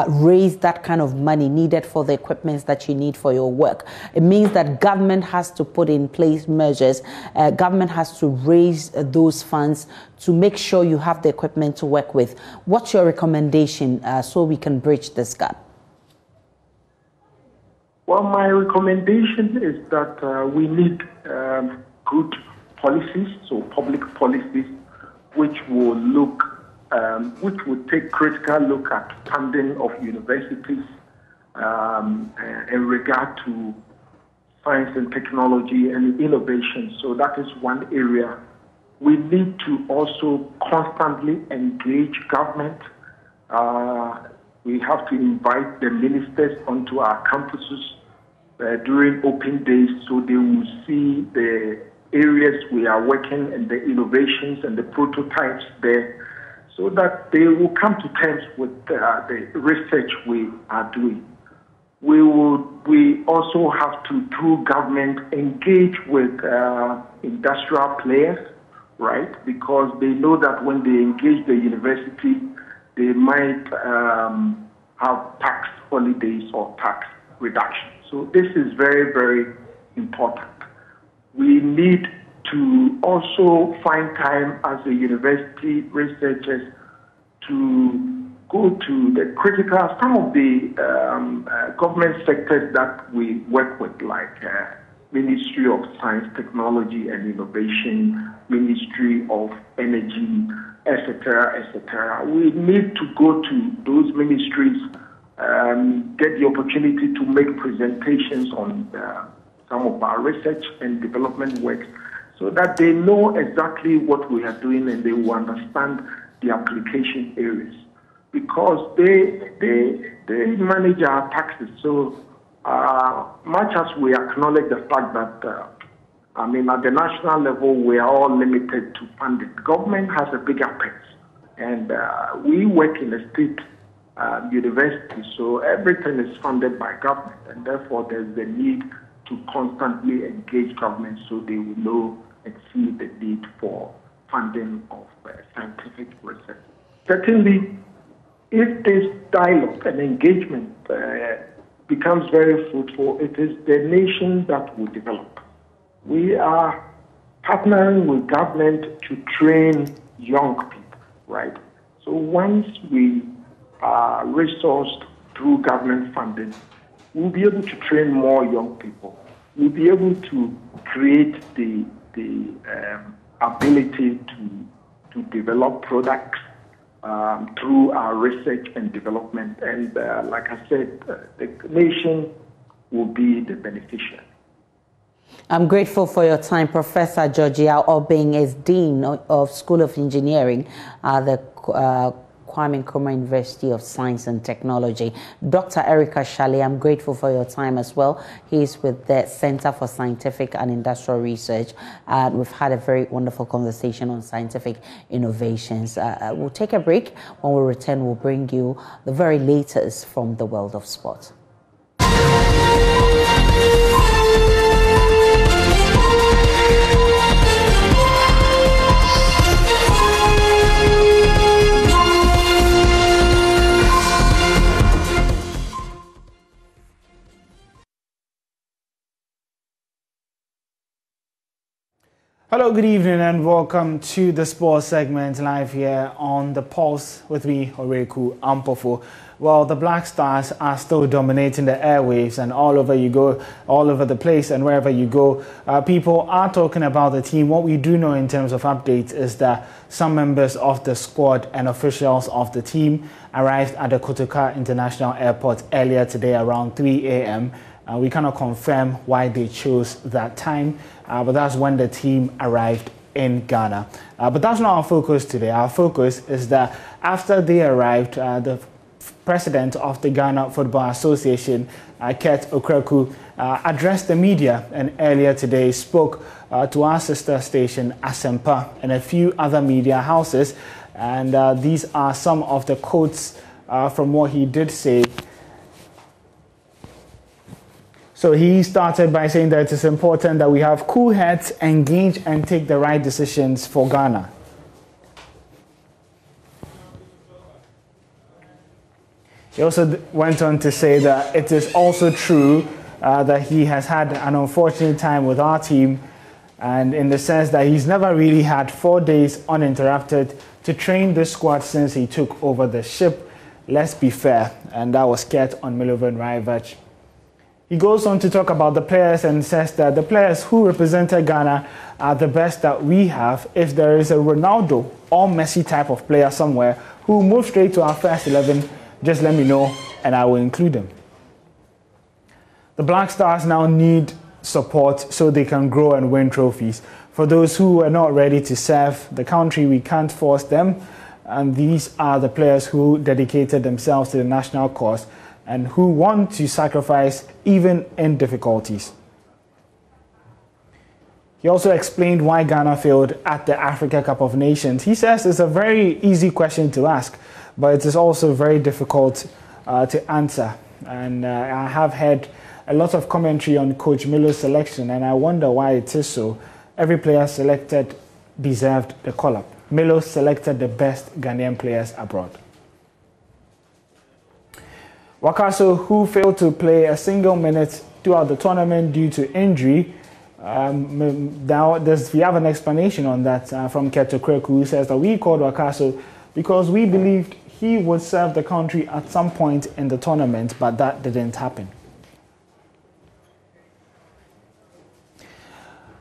raise that kind of money needed for the equipment that you need for your work. It means that government has to put in place measures. Government has to raise those funds to make sure you have the equipment to work with. What's your recommendation so we can bridge this gap? Well, my recommendation is that we need good policies, so public policies, which will take critical look at funding of universities in regard to science and technology and innovation. So that is one area. We need to also constantly engage government. We have to invite the ministers onto our campuses during open days, so they will see the areas we are working and the innovations and the prototypes there, so that they will come to terms with the research we are doing. We also have to, through government, engage with industrial players, right? Because they know that when they engage the university, they might have tax holidays or tax reduction. So this is very, very important. We need to also find time as a university researchers to go to the critical, some of the government sectors that we work with, like Ministry of Science, Technology and Innovation, Ministry of Energy, etc., etc. We need to go to those ministries get the opportunity to make presentations on some of our research and development work, so that they know exactly what we are doing and they will understand the application areas. Because they manage our taxes. So much as we acknowledge the fact that, at the national level, we are all limited to funding. Government has a bigger purse. And we work in a state university, so everything is funded by government. And therefore, there's the need to constantly engage government so they will know and see the need for funding of scientific research. Certainly, if this dialogue and engagement becomes very fruitful, it is the nation that will develop. We are partnering with government to train young people, right? So once we are resourced through government funding, we'll be able to train more young people. We'll be able to create the ability to develop products through our research and development. And like I said, the nation will be the beneficiary. I'm grateful for your time. Professor Georgia Obeng is Dean of School of Engineering at the Kwame Nkrumah University of Science and Technology. Dr. Erica Shali, I'm grateful for your time as well. He's with the Center for Scientific and Industrial Research. We've had a very wonderful conversation on scientific innovations. We'll take a break. When we return, we'll bring you the very latest from the world of sport. Hello, good evening and welcome to the sports segment live here on The Pulse with me, Oreku Ampofo. Well, the Black Stars are still dominating the airwaves, and all over you go, all over the place and wherever you go, people are talking about the team. What we do know in terms of updates is that some members of the squad and officials of the team arrived at the Kotoka International Airport earlier today around 3 a.m. We cannot confirm why they chose that time, but that's when the team arrived in Ghana. But that's not our focus today. Our focus is that after they arrived, the president of the Ghana Football Association, Kurt Okraku, addressed the media and earlier today spoke to our sister station, Asempa, and a few other media houses. And these are some of the quotes from what he did say. So he started by saying that it is important that we have cool heads, engage and take the right decisions for Ghana. He also went on to say that it is also true that he has had an unfortunate time with our team, and in the sense that he's never really had 4 days uninterrupted to train the squad since he took over the ship. Let's be fair. And that was Kurt on Milovan Rajvac. He goes on to talk about the players and says that the players who represented Ghana are the best that we have. If there is a Ronaldo or Messi type of player somewhere who moves straight to our first 11, just let me know and I will include them. The Black Stars now need support so they can grow and win trophies. For those who are not ready to serve the country, we can't force them. And these are the players who dedicated themselves to the national cause and who want to sacrifice even in difficulties. He also explained why Ghana failed at the Africa Cup of Nations. He says it's a very easy question to ask, but it is also very difficult to answer. And I have heard a lot of commentary on Coach Milo's selection, and I wonder why it is so. Every player selected deserved the call-up. Milo selected the best Ghanaian players abroad. Wakaso, who failed to play a single minute throughout the tournament due to injury, now we have an explanation on that from Keto Kreku, who says that we called Wakaso because we believed he would serve the country at some point in the tournament, but that didn't happen.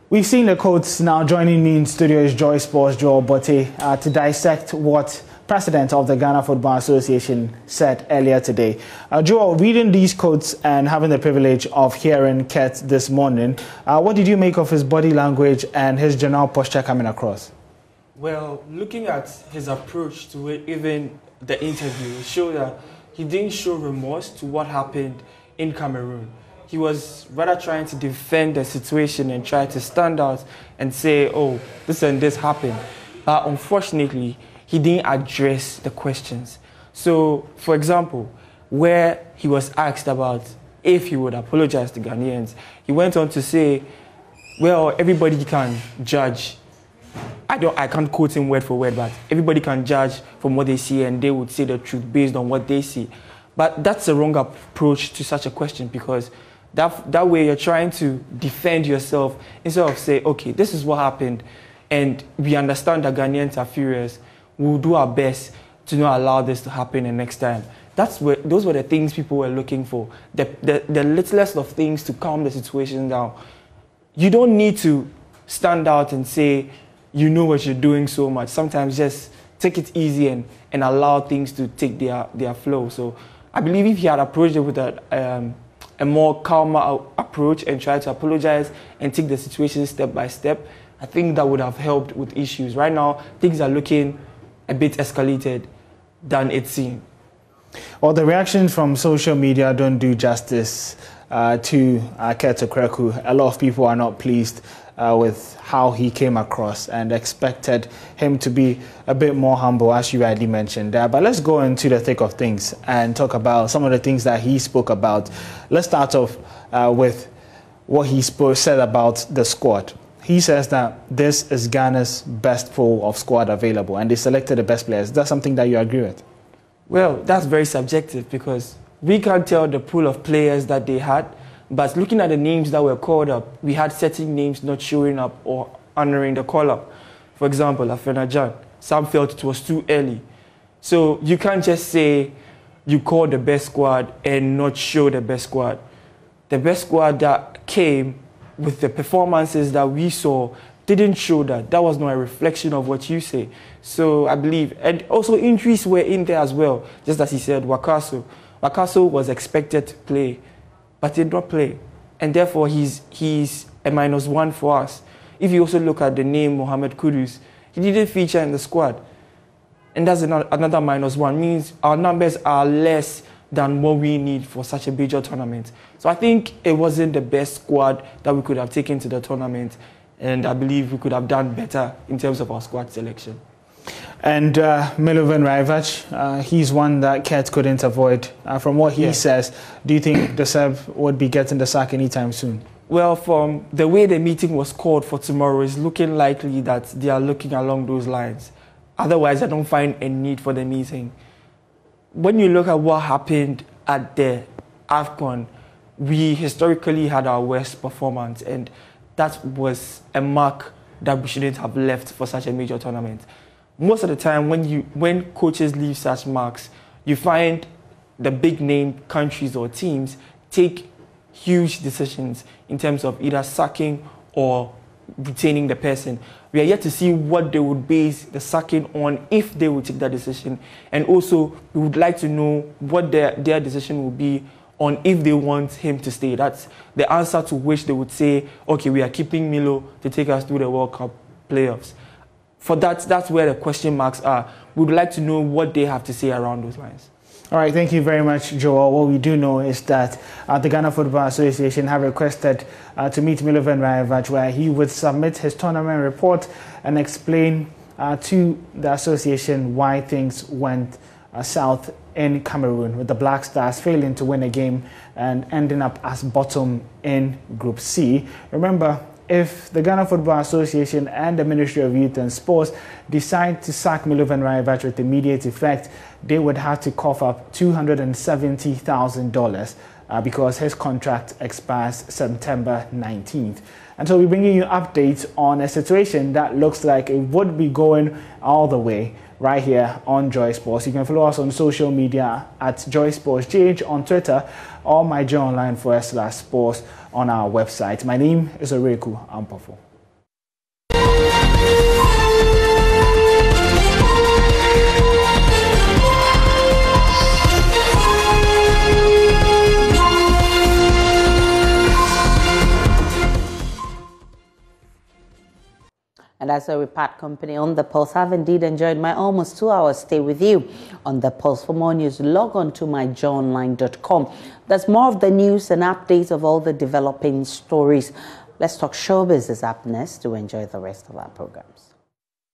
We've seen the quotes. Now joining me in studio is Joy Sports' Joel Botte to dissect what president of the Ghana Football Association, said earlier today. Joel, reading these quotes and having the privilege of hearing Kurt this morning, what did you make of his body language and his general posture coming across? Well, looking at his approach to it, even the interview, it showed that he didn't show remorse to what happened in Cameroon. He was rather trying to defend the situation and try to stand out and say, oh, this and this happened. But unfortunately, he didn't address the questions. So, for example, where he was asked about if he would apologize to Ghanaians, he went on to say, well, everybody can judge. I can't quote him word for word, but everybody can judge from what they see and they would say the truth based on what they see. But that's a wrong approach to such a question, because that way you're trying to defend yourself instead of say, okay, this is what happened and we understand that Ghanaians are furious. We'll do our best to not allow this to happen the next time. Those were the things people were looking for, the littlest of things to calm the situation down. You don't need to stand out and say, you know what you're doing so much. Sometimes just take it easy and allow things to take their flow. So I believe if he had approached it with a more calmer approach and tried to apologize and take the situation step by step, I think that would have helped with issues. Right now, things are looking a bit escalated than it seemed. Well, the reactions from social media don't do justice to Kurt Okraku. A lot of people are not pleased with how he came across and expected him to be a bit more humble, as you rightly mentioned there. But let's go into the thick of things and talk about some of the things that he spoke about. Let's start off with what he said about the squad. He says that this is Ghana's best pool of squad available and they selected the best players. Is that something that you agree with? Well, that's very subjective because we can't tell the pool of players that they had. But looking at the names that were called up, we had certain names not showing up or honoring the call-up. For example, Afena Jan. Some felt it was too early. So you can't just say you call the best squad and not show the best squad. The best squad that came with the performances that we saw didn't show that. That was not a reflection of what you say. So I believe, and also injuries were in there as well. Just as he said, Wakaso. Wakaso was expected to play, but did not play. And therefore, he's a -1 for us. If you also look at the name Mohamed Kudus, he didn't feature in the squad. And that's another -1, means our numbers are less than what we need for such a major tournament. So I think it wasn't the best squad that we could have taken to the tournament. And I believe we could have done better in terms of our squad selection. And Milovan Raivac, he's one that Kurt couldn't avoid. From what he says, do you think the Serb would be getting the sack anytime soon? Well, from the way the meeting was called for tomorrow, it's looking likely that they are looking along those lines. Otherwise, I don't find a need for the meeting. When you look at what happened at the AFCON, we historically had our worst performance, and that was a mark that we shouldn't have left for such a major tournament. Most of the time, when coaches leave such marks, you find the big name countries or teams take huge decisions in terms of either sacking or retaining the person. We are yet to see what they would base the sacking on if they would take that decision. And also, we would like to know what their decision will be on if they want him to stay. That's the answer to which they would say, okay, we are keeping Milo to take us through the World Cup playoffs. For that's where the question marks are. We would like to know what they have to say around those lines. All right, thank you very much, Joel. What we do know is that the Ghana Football Association have requested to meet Milovan Raivac, where he would submit his tournament report and explain to the association why things went south in Cameroon, with the Black Stars failing to win a game and ending up as bottom in Group C. Remember, if the Ghana Football Association and the Ministry of Youth and Sports decide to sack Milovan Raivac with immediate effect, they would have to cough up $270,000 because his contract expires September 19th. And so we're bringing you updates on a situation that looks like it would be going all the way right here on Joy Sports. You can follow us on social media at Joy Sports GH on Twitter or myjoyonline/sports on our website. My name is Oreku Ampofo. So we part company on The Pulse. I've indeed enjoyed my almost 2 hours stay with you on The Pulse. For more news, log on to myjoyonline.com. There's more of the news and updates of all the developing stories. Let's Talk Showbiz is up next to enjoy the rest of our programs.